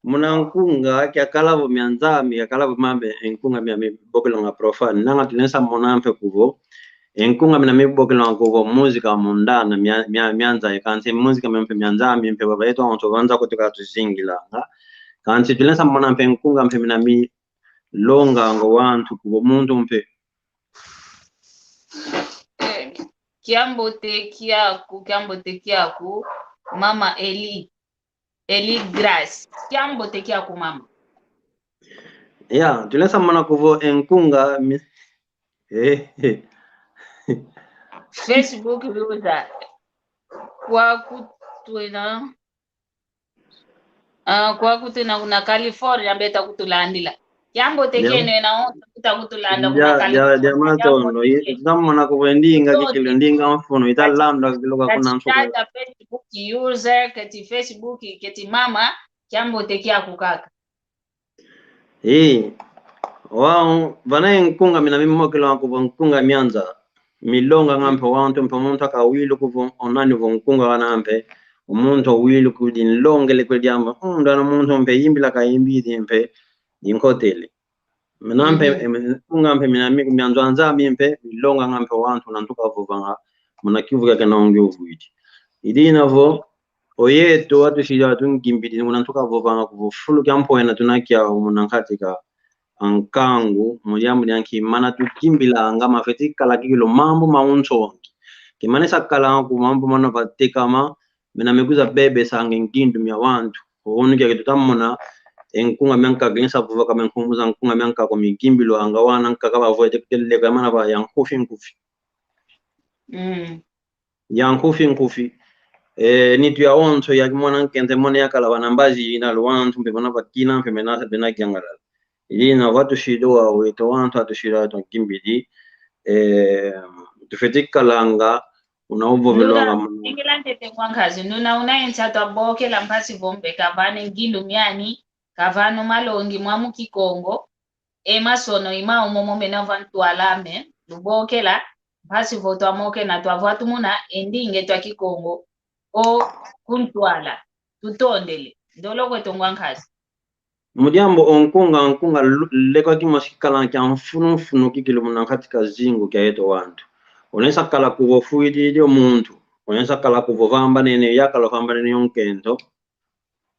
muna nkunga kyakalavo myanzami kyakalavo mambe nkunga mya mibokelo nga profane nanga tunesa monampe kuvo nkunga mina mibokelo nga kuvo muzika mundana myanza kanti muzika mpe myanzami mpe baba yetu onto wanza kutoka tuzingila kanti tunesa monampe nkunga mpe mina mi longa ngo wantu kuvo muntu mpe
kiambote kiaku mama Eli Grace kiambote kiaku mama
ya tunesa mona kuvo nkunga
Facebook user kwa kutuna una California mbeta kutulandila kiambote kene na kutulanda kuna California
ya matondo zamona kuwendinga kikilendinga mfuno italamda kiloka kuna mfuko
Facebook user kati Facebook kati mama kiambote kiaku kaka
wao vana nkunga mina mimokelo wako nkunga myanza milonga ngampe wantu mpamuntu akawilo kuvo onani vo nkunga wanampe umuntu wilo kudin longele kwediamba ndana muntu mpe yimbila kayimbidi mpe inkotele menampe nkunga mpe mina myanza nzambi mpe milonga ngampe wantu nantuka vovanga muna kivuga kana ongyuvuiti idina vo oyeto watu shija tungimbidi nantuka vovanga kuvo fulu kampo ena tunakia munankatika ankangu mujambu yanki mana tukimbila anga mafeti kala kilo mambo maunso kimanesa kala ku mambo mana batika ma mina meguza bebe sange ngindu mya wantu onu kya tutamona enkunga myanka gensa vuva kama nkumuza nkunga myanka ko migimbilo anga wana nkaka bavoete kutelle kama na ba yankufi yankufi nitu ya onso ya mwana nkente mona yakala banambaji ina lwantu mbe bana bakina mbe menasa bena kyangala na watu shidoa weto wantu atushira tukimbidi tufeti kalanga unaovo velonga
ingilante tekwangazi nuna unayenza taboke la mpasi vombe kavane ngindu myani kavano malongi mwamu kikongo masono ima umomo mena vantu alame luboke la mpasi voto amoke na twavatu muna endinge twa kikongo o kuntwala tutondele ndolo kwetongwangazi
mujambo onkunga lekwa kimashikala kya mfunu kikilo muna katika zingu kya yeto wantu onesa kala kuvo fuidi dio muntu onesa kala kuvo vamba nene yakala vamba nene yonkento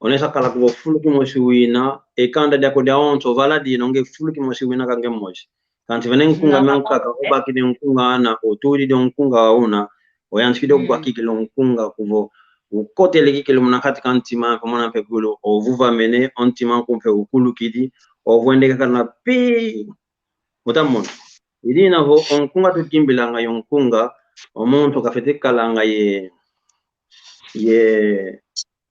onesa kala kuvo fulu kimoshiwina ekanda dia kodia onto valadi nonge fulu kimoshiwina kange moshi kanti vene nkunga mankaka obaki de nkunga ana oturi de nkunga una oyanskido kwa kikilo nkunga kuvo ukotele kikilo muna katika ntima pamona pekulo ovuva mene ontima kumpe ukulu kidi ovwende kana pi mutamona idina ho onkunga tukimbilanga yonkunga omuntu kafetekalanga ye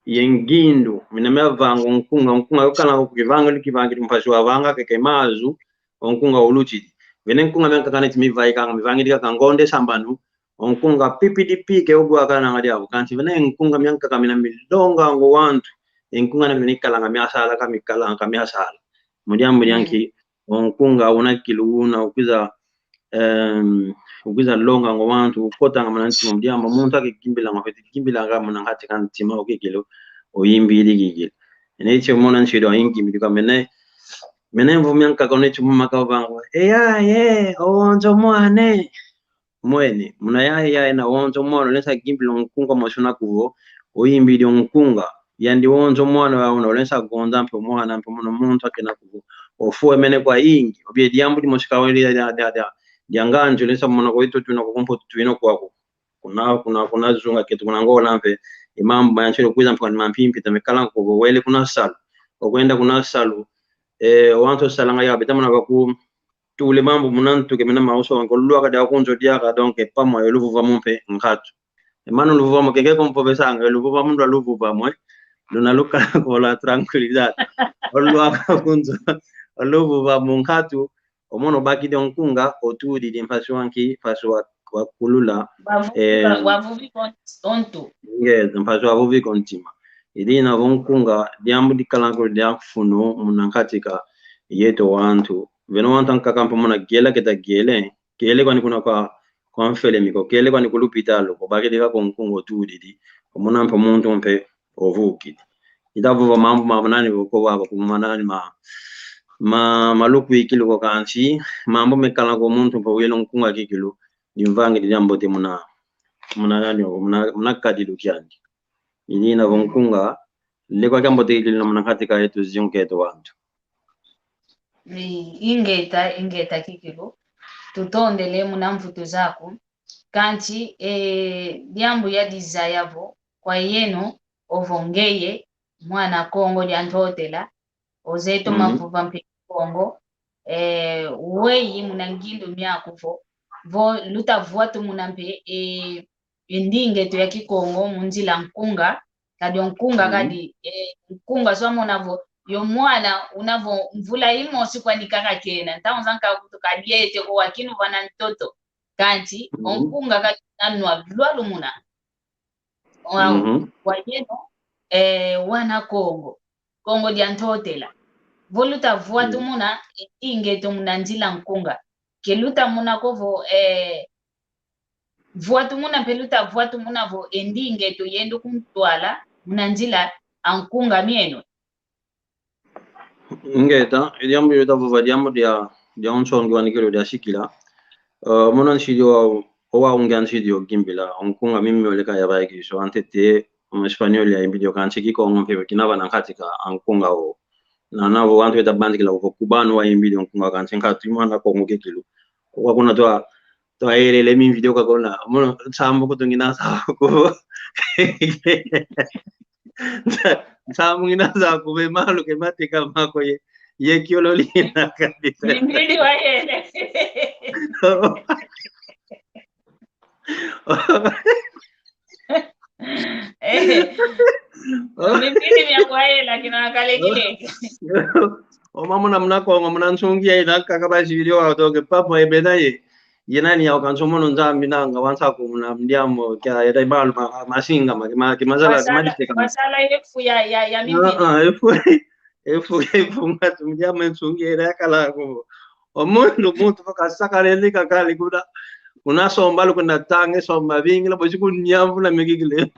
ngindu minamya vangu onkunga yokana okivanga likivanga mpashwa vanga keke mazu onkunga uluchidi vene nkunga myanka kana timivai kanga mivangidika kangonde sambanu onkunga PPDP ke ogwa kana ngadi abo kanti vene nkunga myanka kamina milonga ngo wantu nkunga na vene kalanga myasala kamikala kamyasala mujambo yanki onkunga una kiluna ukiza longa ngo wantu ukota ngama ntima mujambo muntu akikimbila ngafeti kimbila ngama nangati kan tima okekelo oyimbili gigil ene ichi mona nshido ingimbili kamene mene mvu myanka kone chuma makavangwa onjo mwane mwene munayaye na wonzo mwana lensa gimbilo nkunga moshuna kuvo oyimbili nkunga yandi wonzo mwana wa una lensa gonda mpe mwana mpe muno muntu akena kuvo ofuwe mene kwa ingi obye diambu di moshikaweli ya nganjo lensa mwana kwa ito tuna kukumpo tuino kwako kuna zunga kitu kuna ngola mpe imambo yanchilo kuiza mpe kwa mpimpi tamekala kuvo wele kuna salu okwenda kuna salu wanto salanga ya betamana baku tule mambo munantu ke mena mauso ngolwa ka da kunzo dia ka donc pamo luvu va mompe ngatu emano luvu mo keke kompo besanga luvu va mundu luvu va mo luna luka ko la tranquilidad olwa ka kunzo luvu va mungatu omono baki de nkunga otudi de mpaso anki paso wa kulula
wavuvi kontu
yes mpaso wavuvi kontima idina vonkunga diambu dikalango dia funo munankatika yeto wantu veno wantan kakampo mona gela keta gele kwani kuna kwa mfele miko gele kwani kulupitalo ko bagedeka ko nkungo tudidi ko mona mpo muntu mpe ovuki idavu mambo mabanani ko baba ko manani maluku ikilo ko kanchi mambo mekala ko muntu mpo yelo nkunga kikilo nimvange dijambo te mona nani mona kadilu kyandi idina vonkunga lekwa jambo te kilo mona katika yetu zionketo wantu
ingeta kikilo tutondele munamvuto zako kanchi diambu ya dizayavo kwa yeno ovongeye mwana Kongo jantotela ozeto mafuva mpe Kongo weyi munangindo myako vo luta vuatu munampe indinge to ya kikongo munjila nkunga kadi nkunga kadi nkunga so monavo yo mwana unavo mvula imosi kwa nikanga kena ntaonzanka kutukadiete ko wakinu bana mtoto kanti onkunga kadi nanwa lwalu muna kwa yeno wana Kongo diantotela voluta vuatu muna ingeto munanjila nkunga keluta muna kovo vuatu muna peluta vuatu muna vo endingeto yendo kuntwala munanjila ankunga mieno
ngeta idiambo yuta vuva diambo dia onchongi wanikilo dia shikila monan shidio owa ungan shidio gimbila onkunga mimi oleka ya baiki so antete espagnol ya imbidio kanchiki ko ngompe kinaba nankatika ankunga o na navo wantu eta bandikila ko kubano wa imbidio onkunga kanchenka timana ko ngukekilo kwa kuna to aele mi video ka kona mono sambo ko tungina sa ko sambo ngina sa ko be malu ke matika mako ye kiololina kabisa
mimi wa yele mimi ya kwa yela kina kale kile
o mamuna mnako mnansungia ina kakabashi video atoke papa ebenaye yenani ya kansomono nzambi nanga wansako mnamdiamo kya yada balu masinga mazala maditeka
masala yefu ya mimi
efu ngatu mdiamo nsungia kala ko omuntu muntu fakasakalelika kali kuda unasomba lokunda tange somba bingila bosiku nyamvu na megigile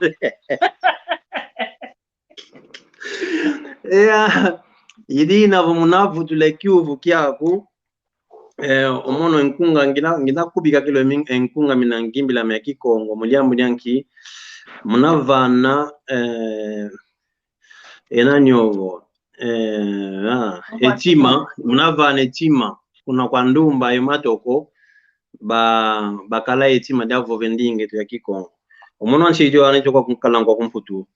idina vomunavu tulekiuvu kyako omono nkunga ngina kubika kilo nkunga mina ngimbila me kikongo mulyambu lyanki munavana enanyogo etima munavana etima kuna kwa ndumba yomatoko bakala etima davo vendinge to ya kikongo omono nchijo anacho kwa kunkalanga kwa kumputu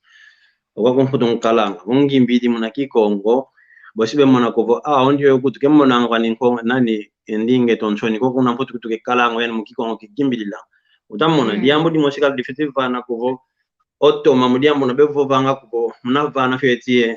nkalanga ungimbidi muna kikongo bosibe mona kovo ondio kutuke mona ngani nko nani endinge tonchoni ko kuna mputu kutuke kalango yani mukikongo kigimbilila utamona diambo di musical defective vana kovo otoma mudiambo na bevo vanga ko munavana fetie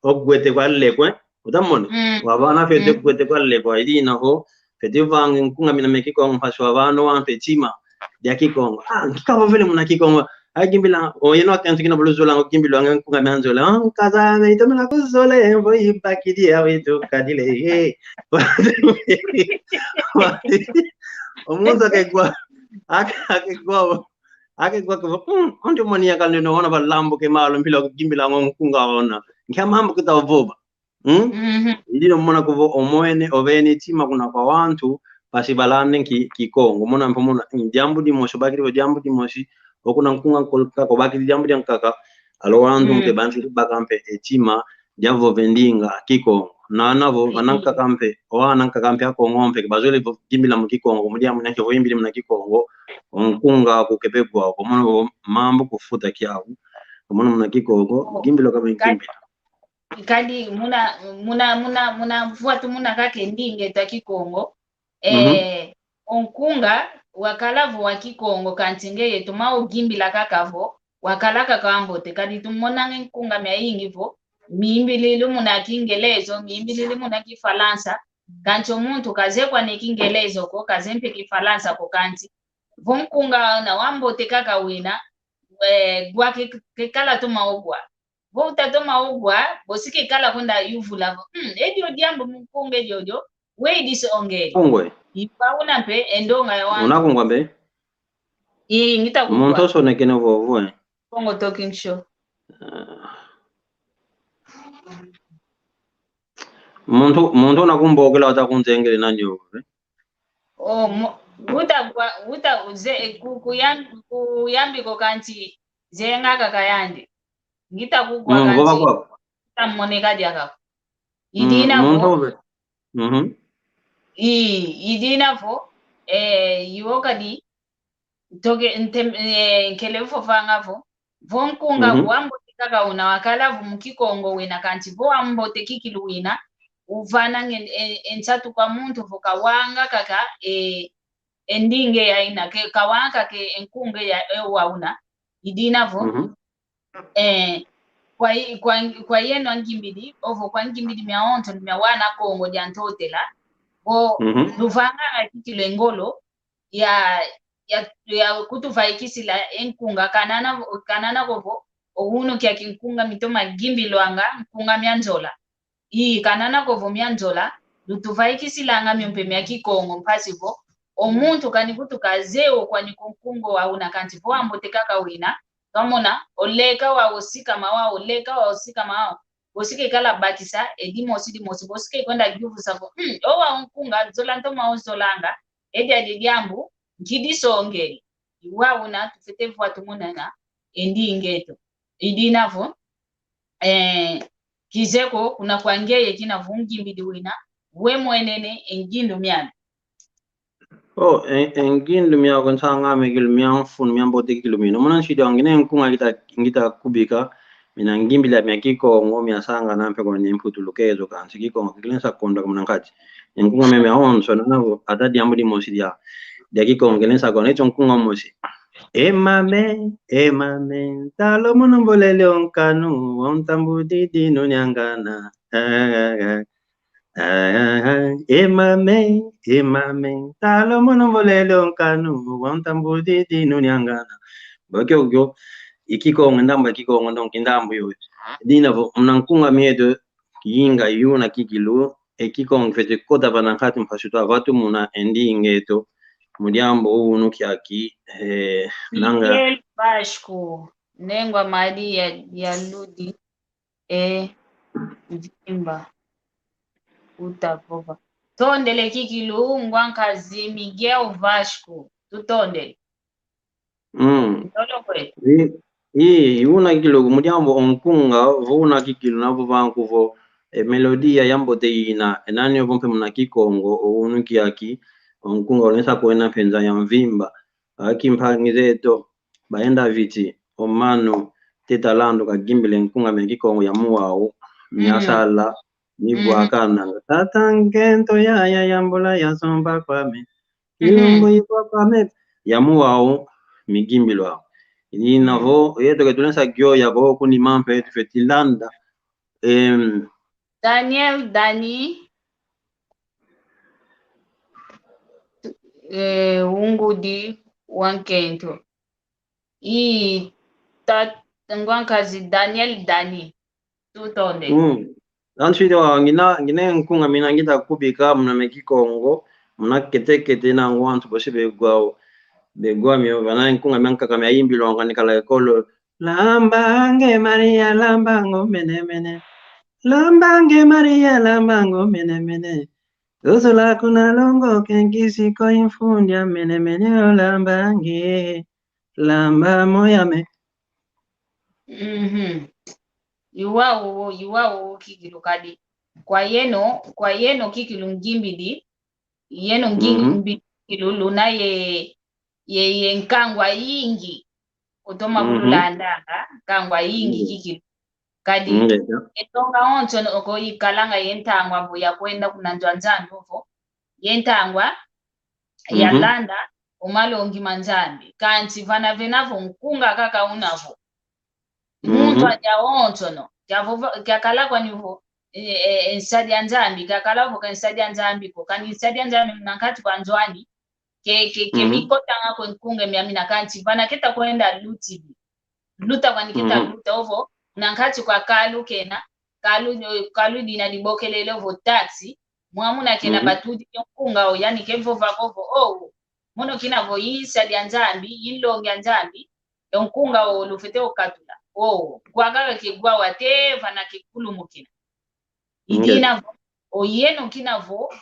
ogwete kwa lekwe utamona wabana fete gwete kwa lekwe idina ho fete vanga nkunga mina mekikongo paswa vano wampetima dia kikongo kikavo vile muna kikongo agimbila oyeno akantikina buluzola ngogimbilo ngankunga manzola kaza itomela kuzola embo ipakidi awitu kadile omuntu akegwa ko onde moni yakalo no ona balambo ke malo mpilo gimbila ngonkunga ona ngamambo kutavoba ndino mona ko omoene ovene tima kuna kwa wantu pasi balane ki Kongo mona mpomona jambu di moshi bakiri jambu di moshi okuna nkunga kolka ko bakiri jambu di nkaka alo wandu mpe bantu bakampe etima javo vendinga ki Kongo na navo bananka kampe wananka kampe ako ngompe bazole jimbila mu ki Kongo mudia munake voyimbili mu ki Kongo nkunga kukepegwa ko mono mambo kufuta kyao mona mu ki Kongo gimbilo kama nkimbila
kadi muna vuatu muna kake ndinge ta ki Kongo onkunga wakalavu wa ki Kongo kantinge yetu mau gimbila kakavo wakalaka kambote kadi tumona nkunga mya ingivo miimbililu muna Kiingelezo miimbililu muna Kifalansa kancho muntu kazekwa ne Kiingelezo ko kazempe Kifalansa ko kanti vonkunga na wambote kaka wina gwa kala tuma ogwa bo utatoma ogwa bosike kala kwenda yuvula edio diambo mkunga edio we disi ongeli
kongwe
ipauna mpe endonga ya wangu
unakungwa mbe
ngita kukwa
muntu so nekene vovo
Kongo Talking Show
muntu nakumbokela watakunzengele nanyo
uta uze kuyambi ko kanti zenga kakayandi ngita kukwa kanti tamoneka diaka idina vo idina vo yokadi toke nkelefu fangavo vonkunga wambo kaka una wakalavu mukikongo wina kanti vo ambo tekikilu wina uvana ensatu kwa muntu voka wanga kaka endinge ya ina ke kawanga ke enkunge ya wauna idina vo kwa yeno angimbidi ovo kwa angimbidi mya onto mya wana Kongo jantotela o luvanga kikilu engolo ya kutuvaikisila enkunga kanana govo ohuno kya kinkunga mitoma gimbilwanga nkunga myanzola kanana govo myanzola lutuvaikisila nga myompe mya Kikongo mpasivo omuntu kanikutu kazeo kwa nikunkungo wa una kanti vo ambote kaka wina kamona oleka wa osika mawa oleka wa osika mawa bosike kala batisa edimosi bosike kwenda gyuvu savo owa nkunga zola ntoma ozolanga edia diambu ngidisongeli iwauna tufete vuatu munana endi ingeto idinavo kizeko kuna kwangeye kina vungimbidi wina we mwenene engindu myana
engindu mya konsanga megil mya fun mya bote kilomino mona shida ngine nkunga ngita kubika mina ngimbila mya Kikongo mya sanga nampe kwa nimputu lukezo kansi Kikongo kilensa konda kama nkati nkunga mya onso navo atadi amudi mosidia de Kikongo kilensa kwa necho nkunga mosi emame talo monombolele onkanu ontambudi dino nyangana emame talo monombolele onkanu ontambudi dino nyangana bakyo Kikongo ndamba Kikongo ndonki ndambo yo dina vo mnankunga miedo yinga yuna kikilu Kikongo fete kota banankati mpashuto avatu muna endi ingeto mudiambo unu kiaki nanga
Bashku nengwa mali ya ludi vimba utapova tondele kikilu ngwankazi Miguel Vasco tutondele
yuna kilo mudiambo onkunga vuna kikilu navo vankuvo melodia yambote ina enani vompe muna Kikongo unu kiaki onkunga onesa kuena penza ya mvimba akimpangizeto baenda viti omano tetalando kagimbile nkunga mya Kikongo ya muwao myasala nibwakana tatangento ya yambola ya somba kwame yumbo yikwa kwame ya muwao migimbilwa inavo yeto ketunesa gyo ya bo kuni mampe fetilanda
Daniel Dani ungudi wankento ngwankazi Daniel Dani tutonde
anshiro ngine nkunga mina ngita kubika mna Kikongo mna kete na ngwantu boshibe gwao begwa mi bana nkunga myanka kama yimbilo nganikala ekolo lambange Maria lambango mene lambange Maria lambango mene Usola kuna longo kengisi ko infundi amene meneo lambange lamba moyame.
Yuwao kikilu kadi. Kwa yeno kikilu ngimbidi, yeno ngimbidi luna ye nkangwa yingi. Otoma bulula andanga, nkangwa yingi kikilu. Kadi, etonga oncho oko ikalanga yentangwa bu ya kwenda kunanjwa nzanduvo. Yentangwa ya landa umalongi manzambi. Kanchi vana venavo nkunga kaka unavo. Muntu aja oncho no. Kakala kwa nivo nsadi ya nzambi. Kakala voka nsadi ya nzambi ko. Kani nsadi ya nzambi mnankati kwa nzwani. Ke mikota nga kwe nkunge miamina kanchi. Vana kita kwenda lutibi. Luta kwa nikita luta ovo. Nankati kwa kalu kena. Kalu dina dibokelele ovo taxi. Mwamuna kena batudi nkunga o. Yani kevo vakovo o. Mono kina vo nsadi ya nzambi. Yinlongi ya nzambi. Nkunga o lufete o katula. Oh, kwa gaga kigwa wate vana kikulu mukina. Idina o yeno kinavo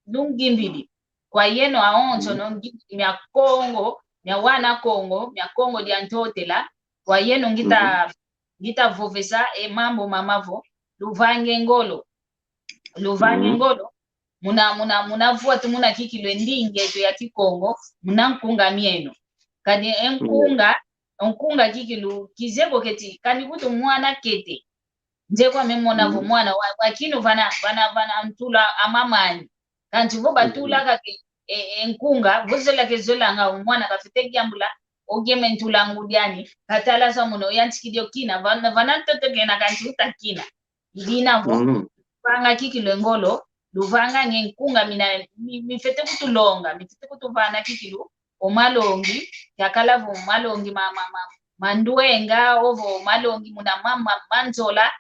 lungimbidi. Kwa yeno aoncho no mia Kongo, mia wana Kongo, mia Kongo di antotela. Kwa yeno ngita vovesa mambo mamavo luvange ngolo. Luvange ngolo. Muna vuatu muna kikilo ndinge to ya Kikongo, muna nkunga mieno. Kani nkunga kikilu kizego keti kanikutu mwana kete njekwa memona vo mwana wakino vana ntula amamani kanti vo batula kake nkunga vozela kezola nga mwana kafite gyambula ogeme ntula ngudiani katala so muno yantikidio kina vana toto kena kanti utakina idina vo vanga kikilu ngolo luvanga nkunga mina mifete kutulonga mifete kutuvana kikilu omalongi yakalavu malongi manduenga ovo malongi muna mama manzola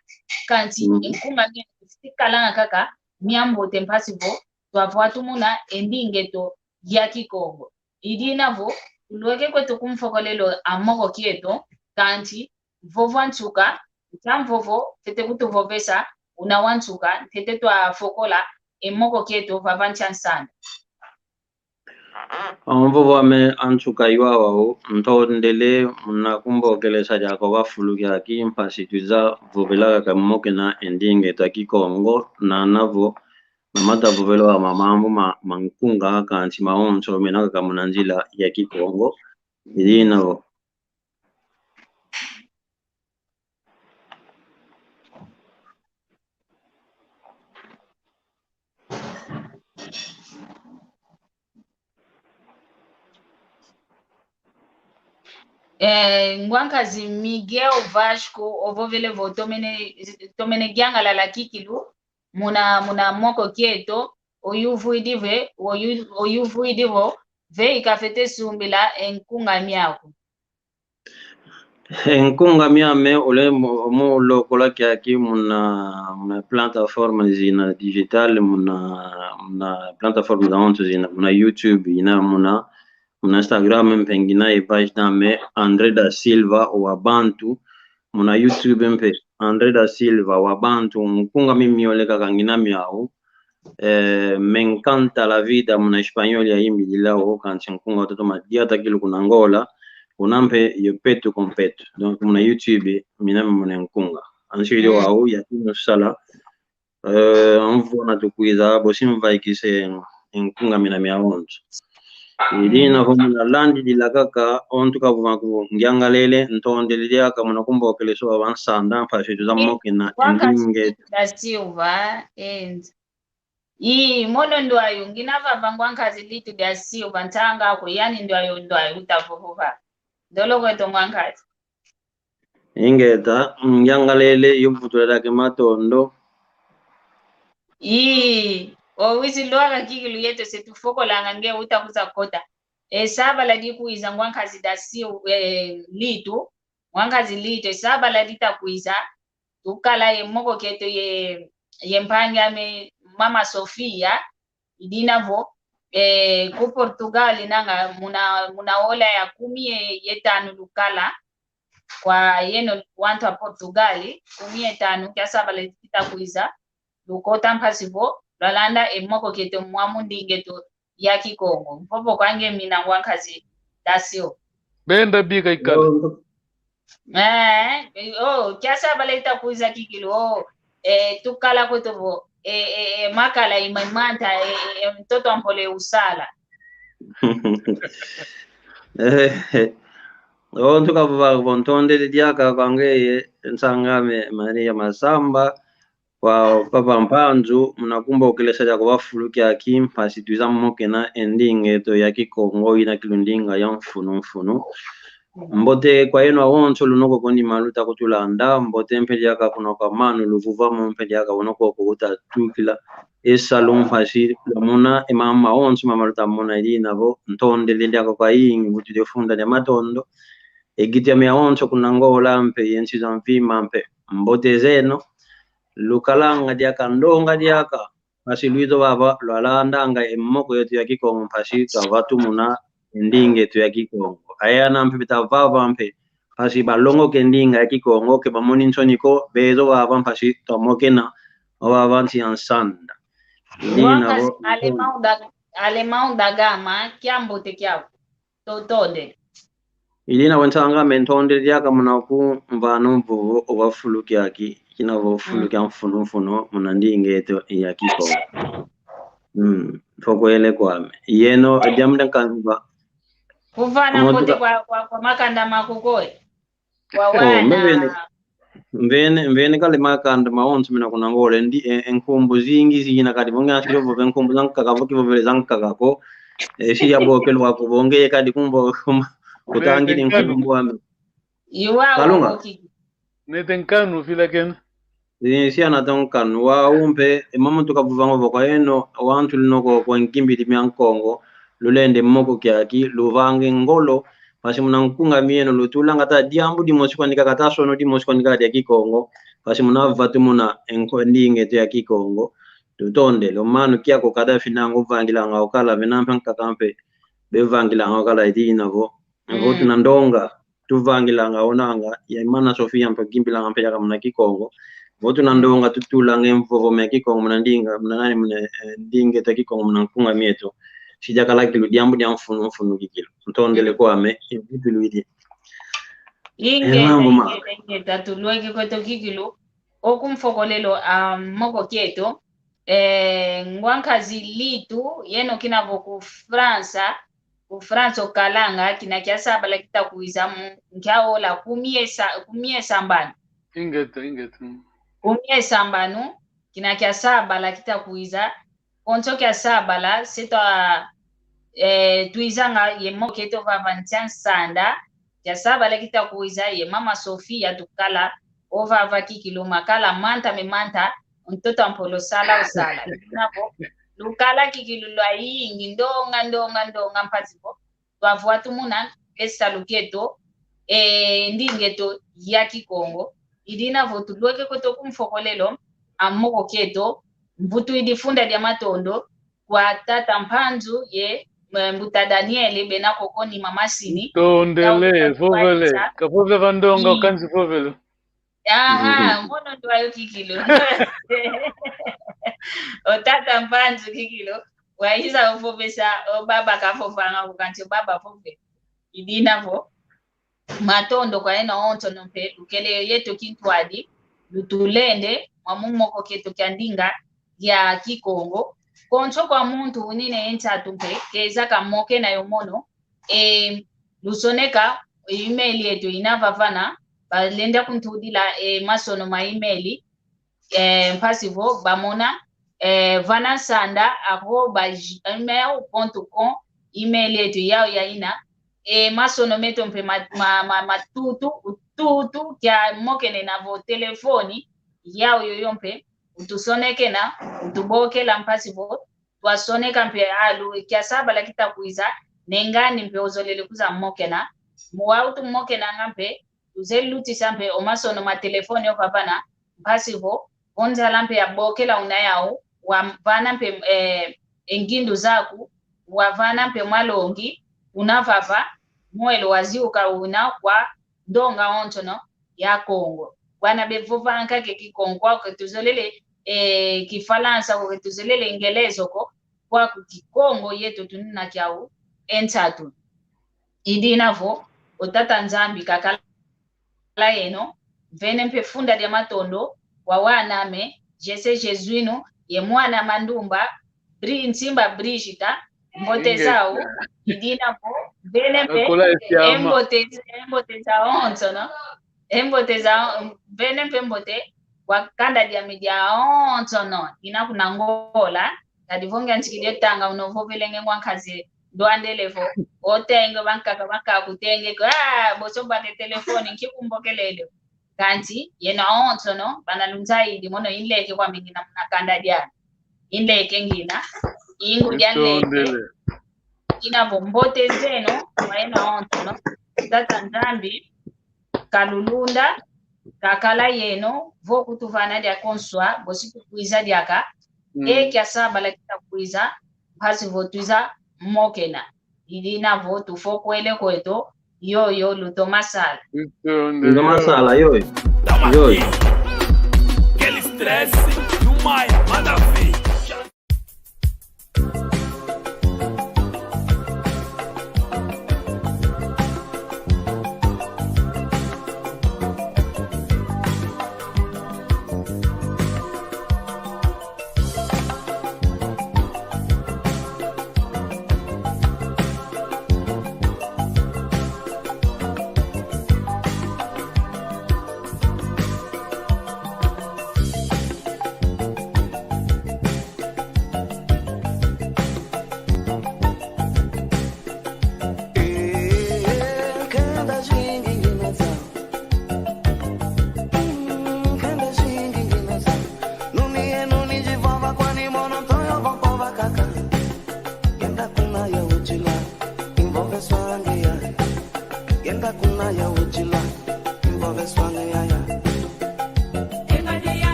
kanti nkunga ngistikalanga kaka miambo tempasivo twavatu muna endinge to ya Kikongo idinavo ulweke kwetu kumfokolelo amoko kieto kanti vovo anchuka tamvovo tete kutuvovesa una wanchuka tete twa fokola emoko kieto vavancha sana.
Amvo wame anchuka iwawao ntondele mnakumbokele saja kwa wafulu ya kimpasi tuza vovela kamoke na endinge ta Kikongo na navo mamata vovela wa mamambo mankunga kanti maoncho menaka kamunanjila ya Kikongo idinavo.
Ngwankazi Miguel Vasco ovovele vo tomene gyanga la kikilu muna moko kieto oyuvuidivo ve ikafete sumbila nkunga miako
Nkunga miame ole mo lokola kiaki muna plataforma zina digital muna plataforma za onto zina muna YouTube ina muna Instagram mpengina page name Andre da Silva wa Bantu muna YouTube mpe Andre da Silva wa Bantu nkunga mimi ole kakangina miao me encanta la vida muna español ya imbilila o kanti nkunga toto madiata kilu kuna Angola unampe yopetu kompetu donc muna YouTube miname muna nkunga ansiri wao ya kino sala mvona tukuiza bosim vaikise nkunga miname aonto idina homuna landi dilakaka ontu kabumaku ngiangalele ntondele aka muna kumbokele so avansanda mpashe tuzamoke na endinge
da Silva and mono ndo ayo nginava vangwankazi litu da Silva ntanga ko yani ndo ayo utavova dolo kweto ngwankazi
ingeta ngiangalele yumvutula ke matondo
owisi loaka kikilu yeto setufokolanga nge utakuza kota saba la dikuiza ngwankazi da Silva litu ngwankazi litu saba la ditakuiza tukala moko keto ye mpanga me Mama Sofia idinavo ku Portugal nanga muna ola ya 15 lukala kwa yeno wantu wa Portugal 15 kiasa bale kita kuiza lukota mpasivo lwalanda emoko keto mwamundinge to ya Kikongo mpopo kwange mina ngwankazi dasio
benda bika ikala
kiasa baleta kuiza kikilo tukala kweto makala imamanta mtoto ampole usala
Ontuka bontonde diaka kwange nsangame Maria Masamba kwa papa mpanzu mnakumba ukilesha kwa fuluki akim pasi tuiza mokena endinge to ya Kikongo ina kilundinga ya mfunu mbote kwa yeno awonso lunoko kondi maluta kutulanda mbote mpedi yaka kunoka manu luvuva mpedi yaka unoko kukuta tukila esalon pasi lamuna emama awonso mamaluta mona ilina vo ntonde lindi yaka kwa ingi mutu defunda ya matondo egiti ya mea awonso kunangola mpe yensi za mvima mpe mbote zeno lukalanga diaka ndonga diaka pasi luizo baba lwalanda nga emoko yetu ya Kikongo pasi twavatu muna ndinge tu ya Kikongo ayana mpe bitavava mpe pasi balongo kendinga ya Kikongo ke bamoni nsoniko bezo baba pasi tomokena baba nti ansanda
ndina alemão da gama kiambote kiao totode
ilina wansanga mentonde diaka munaku mvano mvuvo obafuluki yaki kinavo fuluki amfuno munandinge yetu ya Kikongo fokwele kwame yeno jamdan kanva
kuvana mbote kwa makanda makukoe kwa wana
mvene kale makanda maonso mina kunangole ndi enkumbu zingi zina kadi bonga shiro bo enkumbu zankaka bo kivovele zankaka ko shi ya bokelo wako bonge kadi kumbo kutangi ni enkumbu ame
iwa
netenkanu filaken
si anatonkan wa umpe mama tukavuvango boko eno wantu linoko kwa nkimbili myankongo lulende moko kyaki luvange ngolo pasi munankunga mieno lutulanga ta diambu di mosikwanika kata sono di mosikwanika ya Kikongo pasi munavatu muna ndinge to ya Kikongo tutonde lo manu kyako kada finango vangilanga okala venampanka kampe bevangilanga okala idina vo votu nandonga tuvangilanga onanga ya imana Sofia mpa gimbilanga mpe yaka muna Kikongo votu nandonga tutulanga mvovo me Kikongo munandinga munanani muna ndinge to Kikongo munankunga mieto sijakala kilu diambu dia mfunu kikilo ntondele kwame ibitu luidi
inge tatulweke kweto kikilo okumfokolelo moko keto ngwankazi litu yeno kinavo ku France okalanga kina kiasaba la kita kuiza nkiaola kumie sambano
ingeta
kumie sambano kina kiasaba la kita kuiza konso kia sabala sita tuizanga ye moketo vavantian sanda kia sabala kita kuiza ye mama Sofia tukala ovava kikilo makala manta mtoto ampolo sala usala napo lukala kikilo lwa yingi ndonga mpatipo twavuatu muna esa luketo ndingeto ya Kikongo idina votulweke kweto kumfokolelo amoko keto mvutu idifunda dia matondo kwa tata mpanzu ye mbuta Danieli benako koni mamasini
tondele fovele kapove vandonga kanzi fovele
mono ndo ayo kikilo o tata mpanzu kikilo waiza ufovesa o baba kafofanga kukanti baba fove idina vo matondo kwa ena onto nompe ukele yetu kintwadi lutulende mwamumoko keto kyandinga ya Kikongo koncho kwa muntu unine entatu mpe keza kamoke na yomono lusoneka email yetu inavavana balenda kuntudila masono ma email mpasivo bamona vanasanda@gmail.com email yetu yao ya ina masono meto mpe matutu kya mokene navo telefoni yao yoyompe utusoneke na utubokela mpasivo twasoneka mpe alu kya saba la kita kuiza nengani mpe ozolele kuza mokena muwautu mokena ngampe uzeluti sampe omasono ma telefoni opapana mpasivo onza lampe ya bokela unayao wavana mpe engindu zaku wavana mpe malongi unavava mwelo waziuka una kwa ndonga ontono ya Kongo wana bevuva nkake Kikongo kwa tuzolele Kifalansa ko tuzelele Ingelezo ko kwa Kikongo yetu tunina kyau entatu idina vo otata nzambi kakala yeno vene mpe funda dia matondo wa waname jese jesuino ye mwana mandumba nsimba Brigita mbote zao idina vo vene mpe embote za onzo no embote za vene mpe mbote wakanda dia media onzo no ina kuna ngola kadivonga nchikile tanga unovovelenge ngwankazi ndwandelevo otenge banka kutenge bosomba te telefoni nkikumbokelele kanti yena onzo no banalunzaidi mono inleke kwa mingina mnakanda dia inleke ngina ingu dianleke ina bombote zeno waena onzo no tata nzambi kalulunda kakala yeno vo kutuvana dia konswa bosiku kuiza diaka kya saba la kita kuiza basi votuiza mokena idina votu fokwele kweto yo luto masala
yoy
Aquele estresse do Maia, manda ver.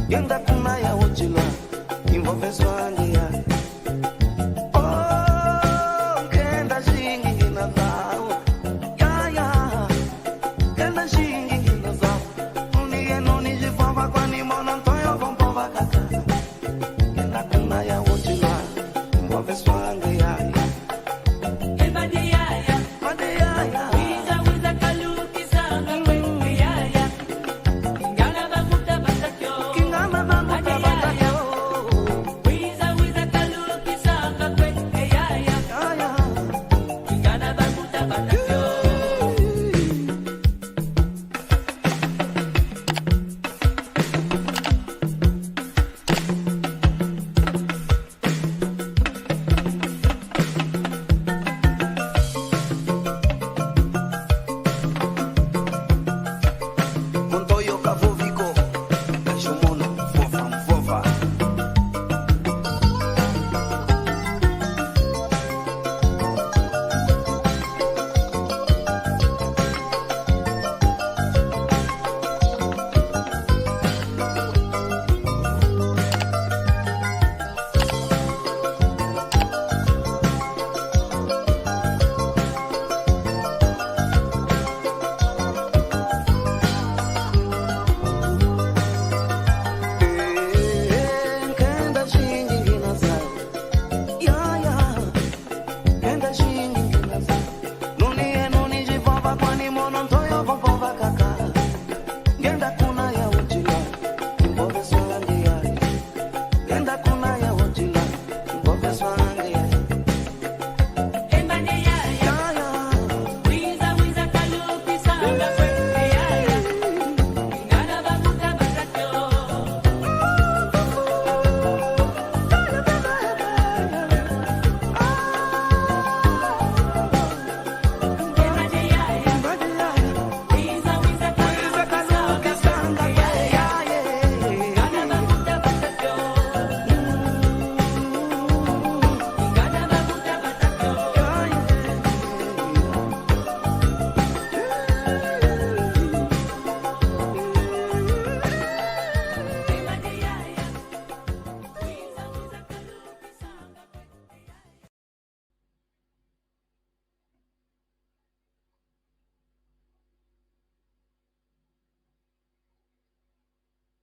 Yenda kuna